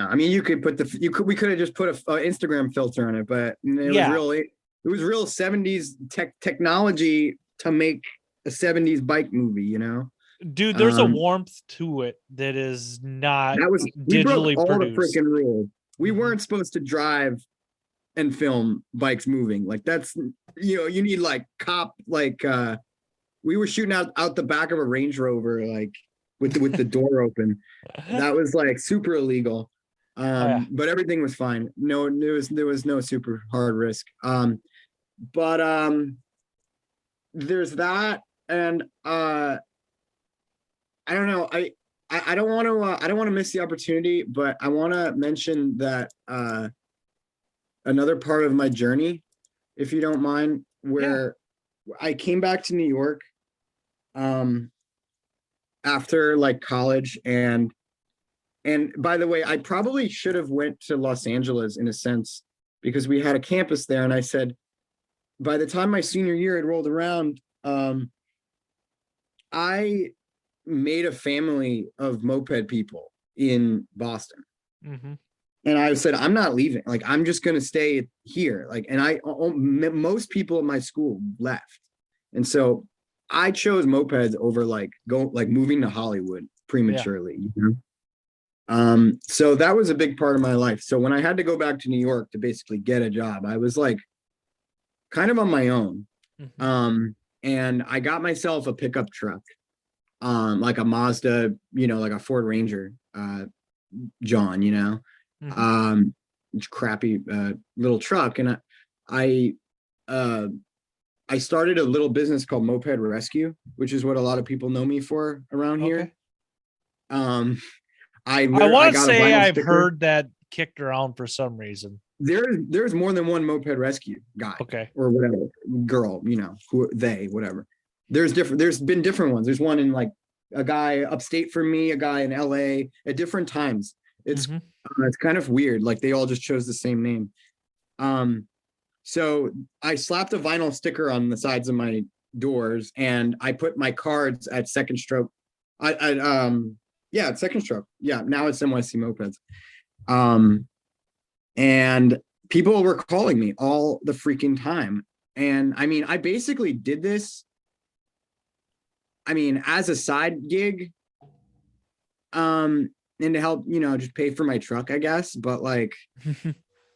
I mean, you could put we could have just put a Instagram filter on it, but it was yeah, really it was real 70s technology to make a 70s bike movie, you know? dude, there's a Um, warmth to it that is not that was we broke digitally all the produced. freaking rules. We Mhm. weren't supposed to drive and film bikes moving. Like that's you need like cop we were shooting out the back of a Range Rover like with the door open. That was like super illegal. Oh yeah, But everything was fine. No, there was no super hard risk. But there's that, and I don't know. I don't want to I don't want to miss the opportunity, but I want to mention that another part of my journey, if you don't mind, yeah. where I came back to New York um after like college, and by the way, I probably should have went to Los Angeles in a sense because we had a campus there, and I said by the time my senior year had rolled around, I made a family of moped people in Boston. Mm-hmm. And I said, I'm not leaving. Like, I'm just going to stay here. Like, and most people at my school left. And so I chose mopeds over moving to Hollywood Yeah. prematurely, you know? So that was a big part of my life. So when I had to go back to New York to basically get a job, I was like kind of on my own. Mm-hmm. And I got myself a pickup truck, like a Mazda, like a Ford Ranger, John, Mm-hmm. crappy little truck. And I uh I started a little business called Moped Rescue, which is what a lot of people know me for around here. Okay. Um I I want to got a say vinyl I've sticker. heard that kicked around for some reason. There's more than one Moped Rescue guy Okay. or whatever, girl, whatever. There's been different ones. There's one in like a guy upstate from me, a guy in LA at different times. Mm-hmm. It's kind of weird. Like they all just chose the same name. So I slapped a vinyl sticker on the sides of my doors, and I put my cards at Second Stroke. At Second Stroke. Yeah, now it's NYC Mopeds. And people were calling me all the freaking time. And I mean, I basically did this, I mean, as a side gig, and to help, just pay for my truck, I guess. But like,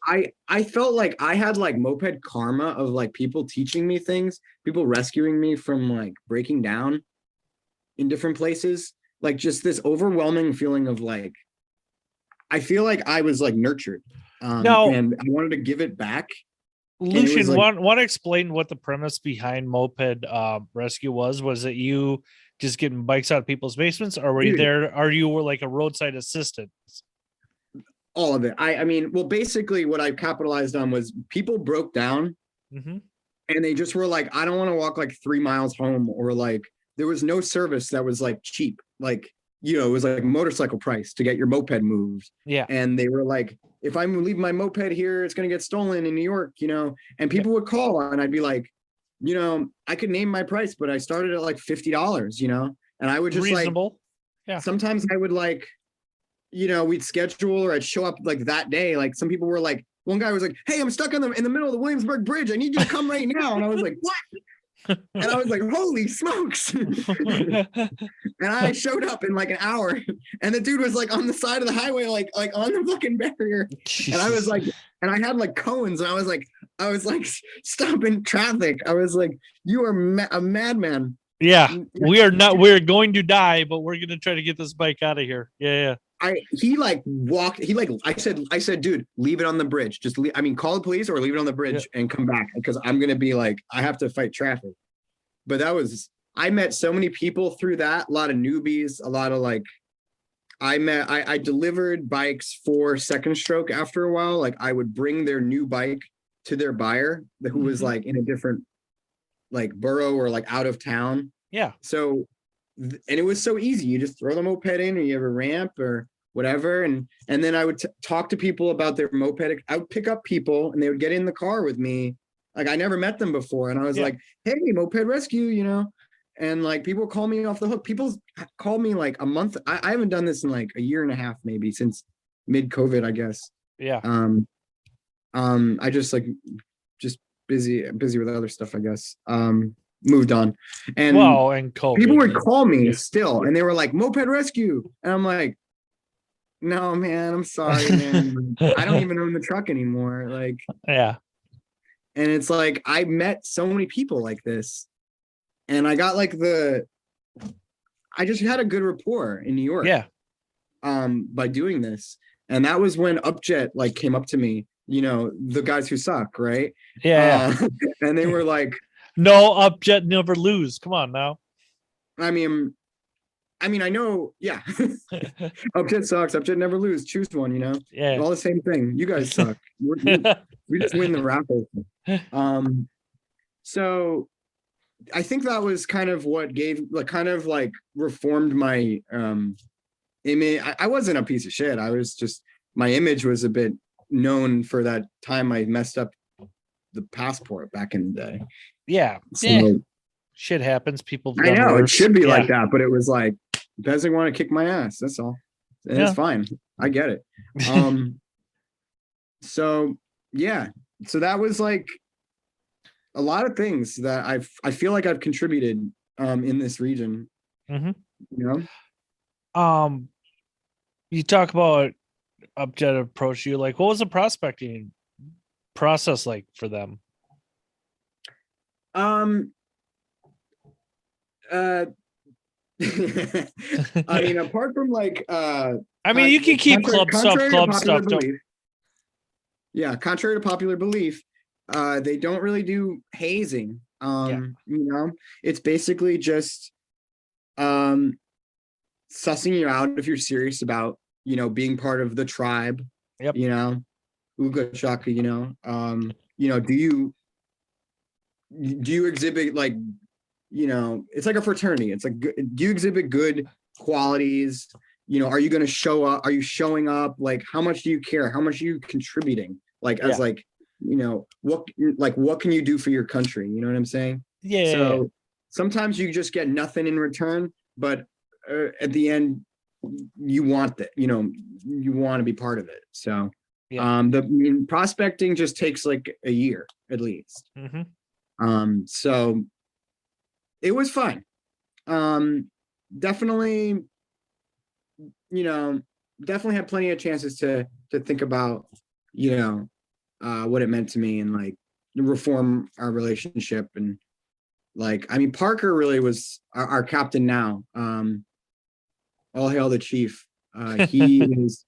I felt like I had like moped karma of like people teaching me things, people rescuing me from like breaking down in different places. Like just this overwhelming feeling of like I feel like I was like nurtured, Now, and I wanted to give it back. And it was Lucian, like, want to explain what the premise behind moped rescue was? Was it you just getting bikes out of people's basements, or were you dude, there? Are you were like a roadside assistant? all of it. I mean, well, basically what I capitalized on was people broke down Mm-hmm. and they just were like, I don't want to walk like 3 miles home, or like there was no service that was like cheap. Like, it was like motorcycle price to get your moped moved. Yeah. And they were like, if I'm leaving my moped here, it's going to get stolen in New York, and Yeah. people would call and I'd be like, I could name my price, but I started at like $50, and I would just like, Reasonable. Yeah. sometimes I would like, we'd schedule or I'd show up like that day. Like some people were like, one guy was like, hey, I'm stuck in the middle of the Williamsburg Bridge. I need you to come right now. And I was like, what? And I was like, holy smokes. And I showed up in like an hour and the dude was like on the side of the highway, like on the fucking barrier. And I was like, and I had like cones and I was like stopping traffic. I was like, you are a madman. Yeah, we are not. We're going to die, but we're going to try to get this bike out of here. Yeah. He like walked. He like I said, dude, leave it on the bridge. Just call the police or leave it on the bridge and come back because I'm gonna be like I have to fight traffic. But I met so many people through that. A lot of newbies. A lot of like I delivered bikes for Second Stroke after a while. Like I would bring their new bike to their buyer who was like in a different like borough or like out of town. Yeah. So, and it was so easy. You just throw the moped in, or you have a ramp or whatever, and then I would talk to people about their moped. I would pick up people, and they would get in the car with me. Like I never met them before, and I was like, "Hey, moped rescue," and like people call me off the hook. People called me like a month. I haven't done this in like a year and a half, maybe since mid-COVID, I guess. Yeah. I just busy with other stuff, I guess. Moved on. And and COVID. People would call me still and they were like, moped rescue. And I'm like, no, man, I'm sorry, man. I don't even own the truck anymore. Like, yeah. And it's like, I met so many people like this. And I got like I just had a good rapport in New York. Yeah. By doing this. And that was when Upjet like came up to me, the guys who suck, right? Yeah. And they were like, no, Upjet never lose. Come on now. I mean, I know, yeah. Upjet sucks. Upjet never lose. Choose one, Yeah. All the same thing. You guys suck. We just win the raffle. So I think that was kind of what reformed my image. I wasn't a piece of shit. I was just, my image was a bit known for that time I messed up the passport back in the day. Yeah. So, shit happens. People. I know it should be like that, but it was like, doesn't want to kick my ass. That's all. And it's fine. I get it. So yeah. So that was like a lot of things that I feel like I've contributed in this region. Mm-hmm. You talk about Upjet approach you. Like, what was the prospecting process like for them? I mean, apart from like you can keep club stuff belief, yeah, contrary to popular belief, they don't really do hazing. It's basically just sussing you out if you're serious about being part of the tribe. Yep. Uga Shaka, do you exhibit like, it's like a fraternity. It's like, do you exhibit good qualities? Are you going to show up? Are you showing up? Like, how much do you care? How much are you contributing? Like, as like, what can you do for your country? You know what I'm saying? Yeah. So sometimes you just get nothing in return, but at the end, you want that, you want to be part of it. So prospecting just takes like a year at least. Mm-hmm. So it was fun. Definitely, definitely had plenty of chances to think about, what it meant to me and like reform our relationship. And like, Parker really was our captain now. All hail the chief. He is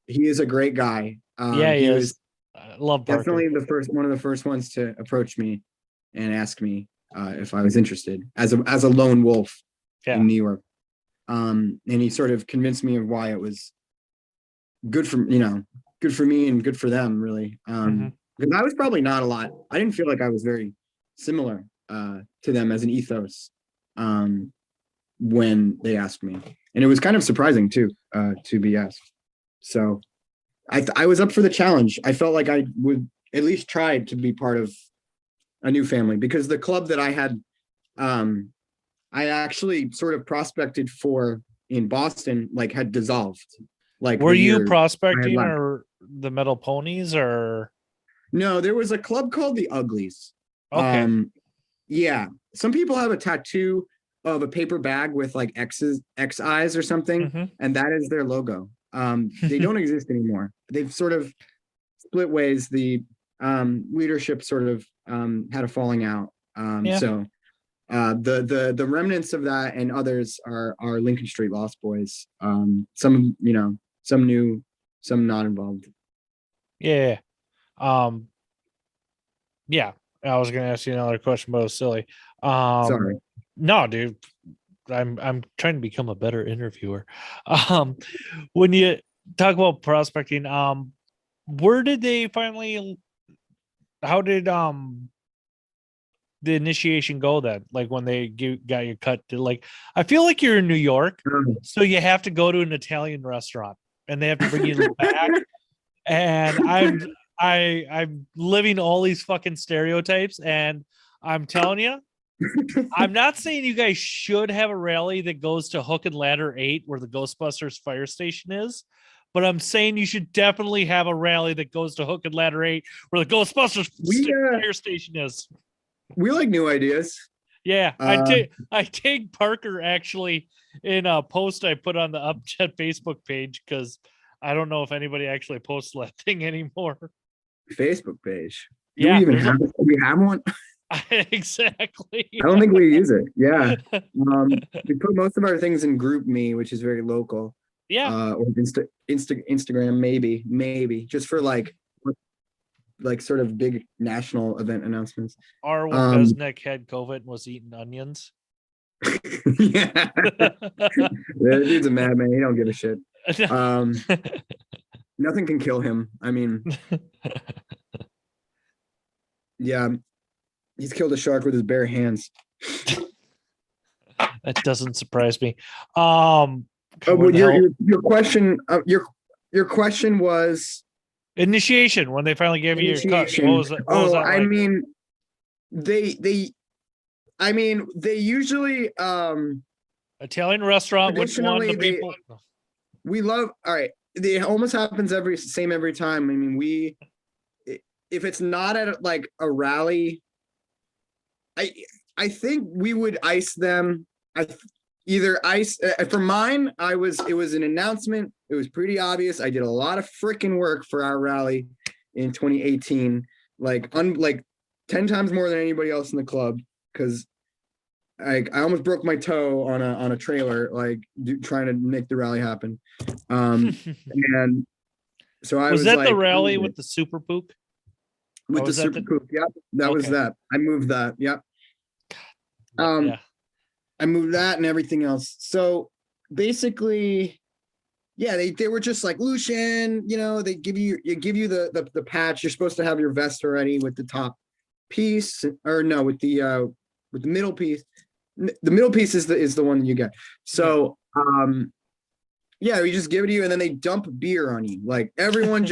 he is a great guy. Yeah, he He is. was I love Parker. definitely one of the first ones to approach me and ask me if I was interested as a lone wolf Yeah. in New York. And he sort of convinced me of why it was good for good for me and good for them, really. Hmm. Because I was probably not a lot. I didn't feel like I was very similar to them as an ethos when they asked me, and it was kind of surprising too to be asked. So I was up for the challenge. I felt like I would at least try to be part of a new family because the club that I had, I actually sort of prospected for in Boston, like had dissolved like Were the you year I had prospecting left. or the Metal Ponies or No, there was a club called the Uglies. okay? Um, yeah, some people have a tattoo of a paper bag with like X eyes or something, Hmm. and that is their logo. They don't exist anymore. They've sort of split ways. The leadership sort of had a falling out. Yeah. So the remnants of that and others are Lincoln Street Lost Boys. Some some new, some not involved. Yeah. Um, yeah. I was gonna ask you another question, but it was silly. Sorry. No, dude. I'm trying to become a better interviewer. Um, when you talk about prospecting, where did they finally how did the initiation go then? Like when they got you cut to like I feel like you're in New York, so you have to go to an Italian restaurant and they have to bring you back. And I'm living all these fucking stereotypes, and I'm telling you, I'm not saying you guys should have a rally that goes to Hook and Ladder 8 where the Ghostbusters fire station is, but I'm saying you should definitely have a rally that goes to Hook and Ladder 8 where the Ghostbusters we fire station is. we like new ideas. Yeah, Uh, I take Parker actually in a post I put on the Upjet Facebook page because I don't know if anybody actually posts that thing anymore. Facebook page. Do we Yeah, even have? Do we have one? exactly. I don't think we use it. Yeah. We put most of our things in Group Me, which is very local. Yeah, Or Instagram, maybe just for like sort of big national event announcements. or when Um, Besnick had COVID and was eating onions. yeah, the dude's a madman. He don't give a shit. Um, Nothing can kill him. I mean, yeah, he's killed a shark with his bare hands. That doesn't surprise me. Um, Oh, where but the hell your question, your question was initiation when they finally gave you your cut? initiation. What was Oh, that like? they they usually Italian restaurant. Which one? The traditionally they people. we love all right. It almost happens every time. I mean, if it's not at like a rally, I I think we would ice them. I either ice for mine. It was an announcement. It was pretty obvious. I did a lot of freaking work for our rally in 2018, like 10 times more than anybody else in the club because I almost broke my toe on a trailer trying to make the rally happen. And so I Was was that the like rally with the super poop? Or with the was that super the poop. Yep, that was okay? that. I moved that. Yep. Yeah. I moved that and everything else. So basically, yeah, they were just like Lucian, they give you the patch. You're supposed to have your vest already with the top piece, or no, with the middle piece. The middle piece is the one you get. Yeah. So yeah, we just give it to you, and then they dump beer on you. Like everyone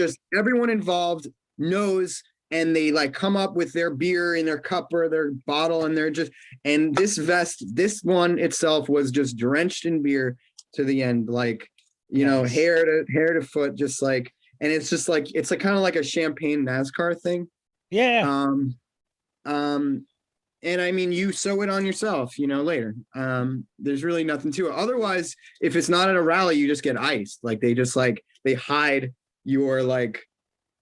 involved knows, and they like come up with their beer in their cup or their bottle, and and this vest, this one itself was just drenched in beer to the end, like Nice. hair to foot, just like, and it's like kind of like a champagne NASCAR thing. Yeah. Um, um, and I mean, you sew it on yourself, later. There's really nothing to it. Otherwise, if it's not at a rally, you just get iced. Like they hide your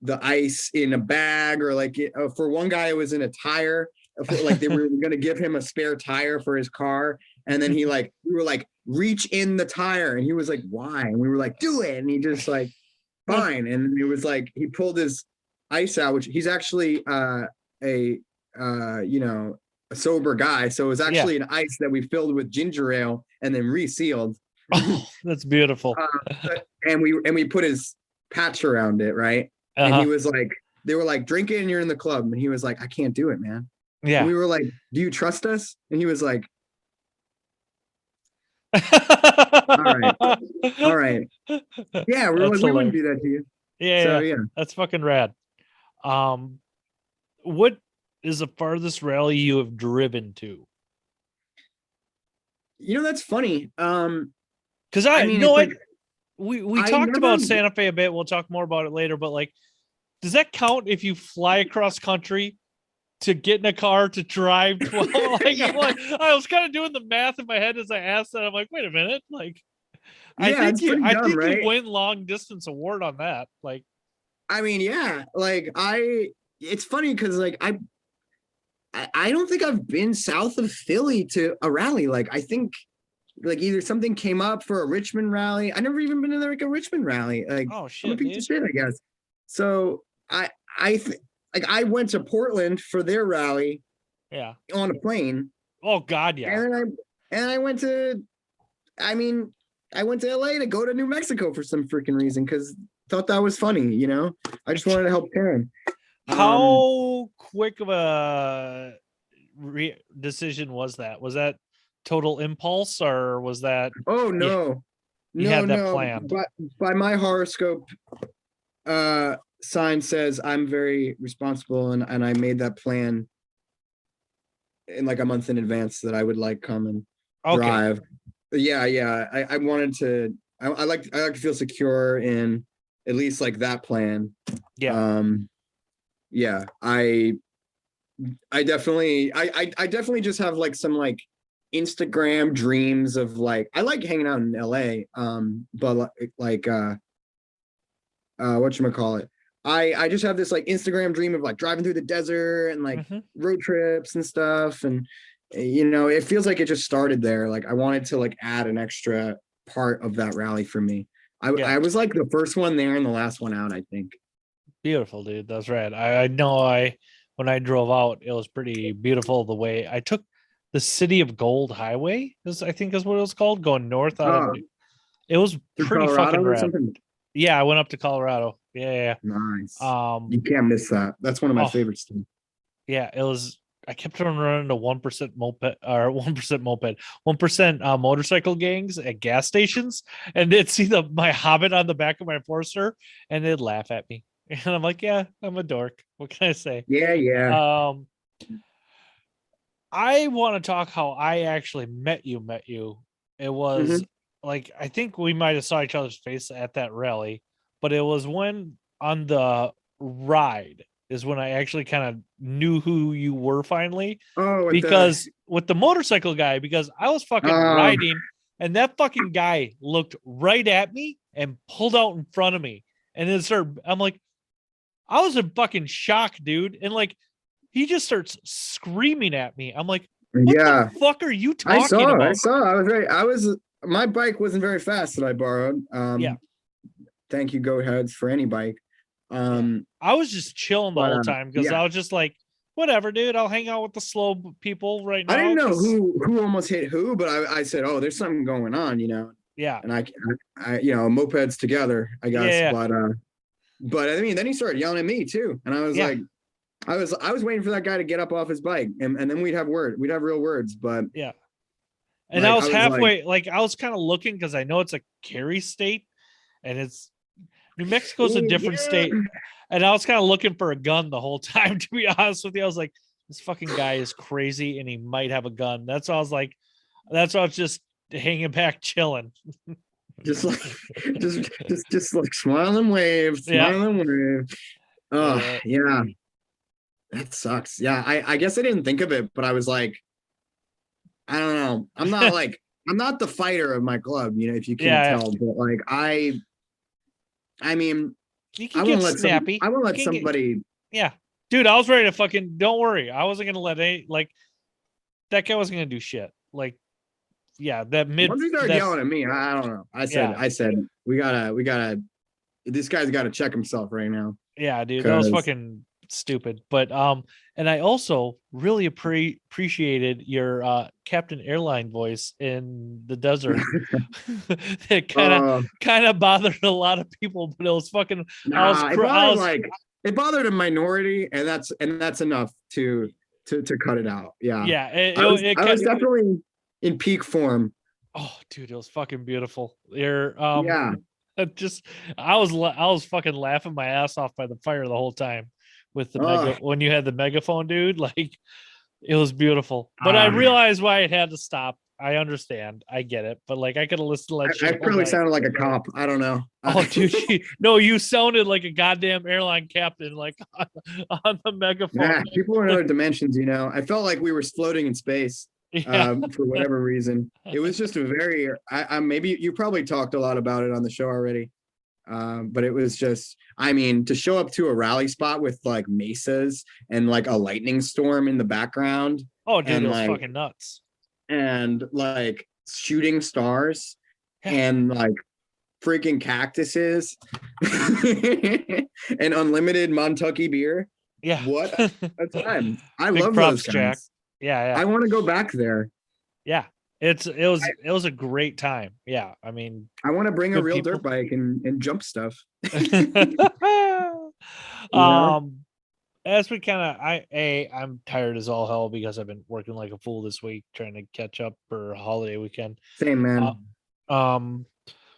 the ice in a bag, or for one guy, it was in a tire. Like they were going to give him a spare tire for his car. And then we were like, reach in the tire. And he was like, why? And we were like, do it. And he just like fine. And it was like he pulled his ice out, which he's actually a a sober guy. So it was Yeah. actually an ice that we filled with ginger ale and then resealed. Oh, that's beautiful. And we put his patch around it, right? And he was like, they were like, drink it and you're in the club. And he was like, I can't do it, man. Yeah. And we were like, do you trust us? And he was like, all right. All right. Yeah, we were like, we wouldn't do that to you. Yeah, So yeah. That's fucking rad. What is the farthest rally you have driven to? You know, that's funny. Because I mean, it's like, we I talked never- about Santa Fe a bit. We'll talk more about it later. But like, does that count if you fly across country to get in a car to drive 12? I was kind of doing the math in my head as I asked that. I'm like, wait a minute, like. I think you win long distance award on that. Like, I mean, yeah, like it's funny because like I don't think I've been south of Philly to a rally. Like I think like either something came up for a Richmond rally. I never even been to like a Richmond rally. Like, oh shit, I'm a piece of shit, I guess. So like I went to Portland for their rally. Yeah. On a plane. Oh God, yeah. And I went to, I mean, I went to LA to go to New Mexico for some freaking reason because thought that was funny, you know. I just wanted to help Karen. How quick of a decision was that? Was that total impulse or was that? Oh no, you had that planned. But by my horoscope, sign says I'm very responsible, and I made that plan in like a month in advance that I would like come and drive. Yeah. I wanted to. I like to feel secure in at least like that plan. Yeah. Yeah. I definitely just have like some like Instagram dreams of like I like hanging out in LA. But like whatchamacallit? I just have this like Instagram dream of like driving through the desert and like road trips and stuff. And you know, it feels like it just started there. Like I wanted to like add an extra part of that rally for me. I was like the first one there and the last one out, I think. Beautiful, dude. That's rad. I know when I drove out, it was pretty beautiful the way I took the City of Gold Highway, I think is what it was called, going north out of it was pretty fucking rad. Yeah, I went up to Colorado. Yeah. Nice. You can't miss that. That's one of my favorites too. Yeah, it was. I kept on running to 1% moped or 1% moped, 1% motorcycle gangs at gas stations, and they'd see my Hobbit on the back of my Forester, and they'd laugh at me. And I'm like, yeah, I'm a dork. What can I say? Yeah. I want to talk how I actually met you. It was like, I think we might have saw each other's face at that rally, but it was when on the ride is when I actually kind of knew who you were finally. With the motorcycle guy, because I was fucking riding and that fucking guy looked right at me and pulled out in front of me. And then I'm like, I was in fucking shock, dude. And like, he just starts screaming at me. I'm like, what the fuck are you talking about? I was my bike wasn't very fast that I borrowed. Thank you, Go Heads, for any bike. I was just chilling the whole time because I was just like, whatever, dude. I'll hang out with the slow people right now. I didn't know who almost hit who, but I said, oh, there's something going on, you know. Yeah. And I you know, mopeds together, I guess. But I mean, then he started yelling at me too, and I was like, I was waiting for that guy to get up off his bike, and then we'd have real words. But and like, I was halfway, like I was kind of looking because I know it's a carry state, and it's New Mexico's a different state, and I was kind of looking for a gun the whole time. To be honest with you, I was like, this fucking guy is crazy, and he might have a gun. That's why I was like, that's why I was just hanging back, chilling. just like smile and wave. Oh yeah, that sucks. Yeah, I guess I didn't think of it, but I was like, I don't know. I'm not the fighter of my club, you know, if you can't tell. But like I mean, I won't let snappy. I won't let somebody. Dude, I was ready to fucking. Don't worry, I wasn't gonna let that guy wasn't gonna do shit. Like. Yeah, that mid. Once he started yelling at me, I don't know. I said, we gotta this guy's got to check himself right now. Yeah, dude, that was fucking stupid. But and I also really appreciated your Captain Airline voice in the desert. It kind of bothered a lot of people, but it was fucking. It bothered a minority, and that's enough to cut it out. Yeah, yeah. I was definitely in peak form. Oh, dude, it was fucking beautiful. You're Yeah. I was fucking laughing my ass off by the fire the whole time with the when you had the megaphone, dude. Like, it was beautiful. But I realized why it had to stop. I understand. I get it. But like, I could have listened to that shit. I probably sounded like a cop. I don't know. Oh, dude, no, you sounded like a goddamn airline captain, like on the megaphone. Yeah, people are in other dimensions, you know. I felt like we were floating in space. Yeah. For whatever reason. It was just a very, I maybe you probably talked a lot about it on the show already. But it was just, I mean, to show up to a rally spot with like mesas and like a lightning storm in the background. Oh, dude, it was fucking nuts. And like shooting stars and like freaking cactuses and unlimited Montucky beer. Yeah. What a time. I love those guys. Jack. Yeah. I want to go back there. Yeah. It was a great time. Yeah. I mean, I want to bring a real dirt bike and jump stuff. As we kind of I'm tired as all hell because I've been working like a fool this week trying to catch up for holiday weekend. Same, man.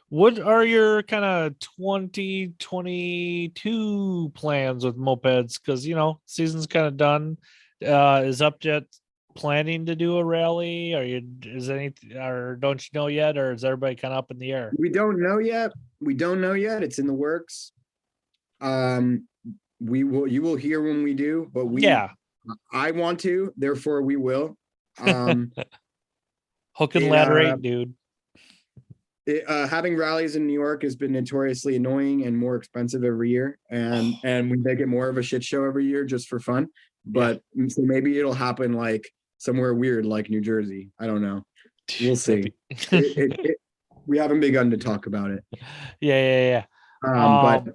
What are your kind of 2022 plans with mopeds? Because season's kind of done. Is Upjet planning to do a rally? Or don't you know yet, or is everybody kind of up in the air? We don't know yet. It's in the works. You will hear when we do, but I want to, therefore we will. Hook and ladder 8, dude. Having rallies in New York has been notoriously annoying and more expensive every year, and we make it more of a shit show every year just for fun. But so maybe it'll happen like somewhere weird like New Jersey. I don't know. We'll see. We haven't begun to talk about it. Yeah. But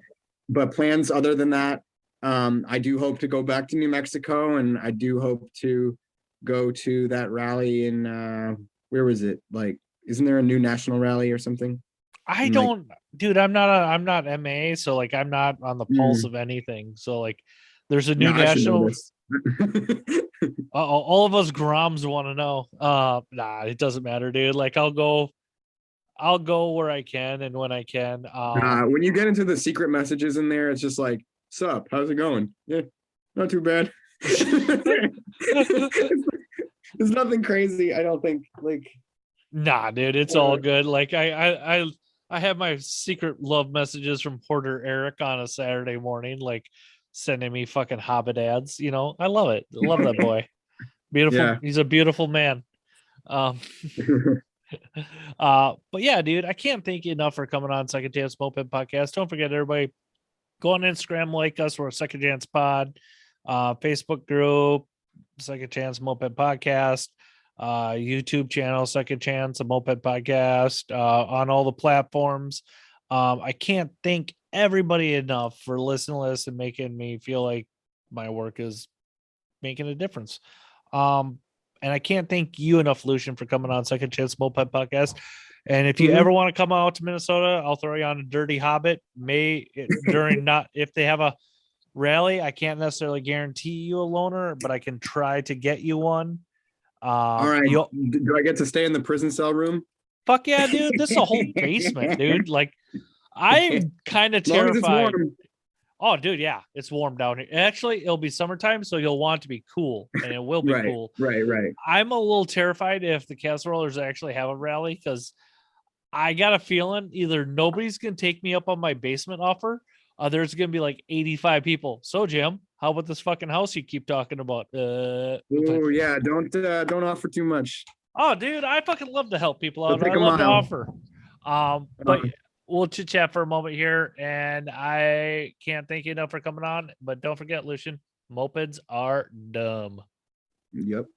plans other than that, I do hope to go back to New Mexico, and I do hope to go to that rally in where was it? Like, isn't there a new national rally or something? Dude, I'm not MA, so like I'm not on the pulse of anything. So like there's a new national. All of us Groms want to know. Nah, it doesn't matter, dude. Like I'll go where I can and when I can. When you get into the secret messages in there, it's just like, sup, how's it going? Yeah, not too bad. There's nothing crazy, I don't think. Like, nah, dude, it's all good. Like I have my secret love messages from Porter Eric on a Saturday morning, like sending me fucking Hobbit ads. I love it. I love that boy. Beautiful. Yeah. He's a beautiful man. But yeah, dude, I can't thank you enough for coming on Second Chance Moped Podcast. Don't forget, everybody, go on Instagram, like us. We're a Second Chance Pod. Facebook group, Second Chance Moped Podcast. YouTube channel, Second Chance, a Moped Podcast, on all the platforms. I can't thank everybody enough for listening to this and making me feel like my work is making a difference. And I can't thank you enough, Lucian, for coming on Second Chance Moped Podcast. And if you ever want to come out to Minnesota, I'll throw you on a Dirty Hobbit. If they have a rally, I can't necessarily guarantee you a loaner, but I can try to get you one. All right. Do I get to stay in the prison cell room? Fuck yeah, dude. This is a whole basement, dude. Like, I'm kind of terrified. Oh, dude, yeah, it's warm down here. Actually, it'll be summertime, so you'll want to be cool, and it will be cool. Right. I'm a little terrified if the Castle Rollers actually have a rally, because I got a feeling either nobody's going to take me up on my basement offer, or there's going to be like 85 people. So, Jim, how about this fucking house you keep talking about? Oh, yeah, don't offer too much. Oh, dude, I fucking love to help people out. I love to offer. But we'll chit chat for a moment here, and I can't thank you enough for coming on. But don't forget, Lucian, mopeds are dumb. Yep.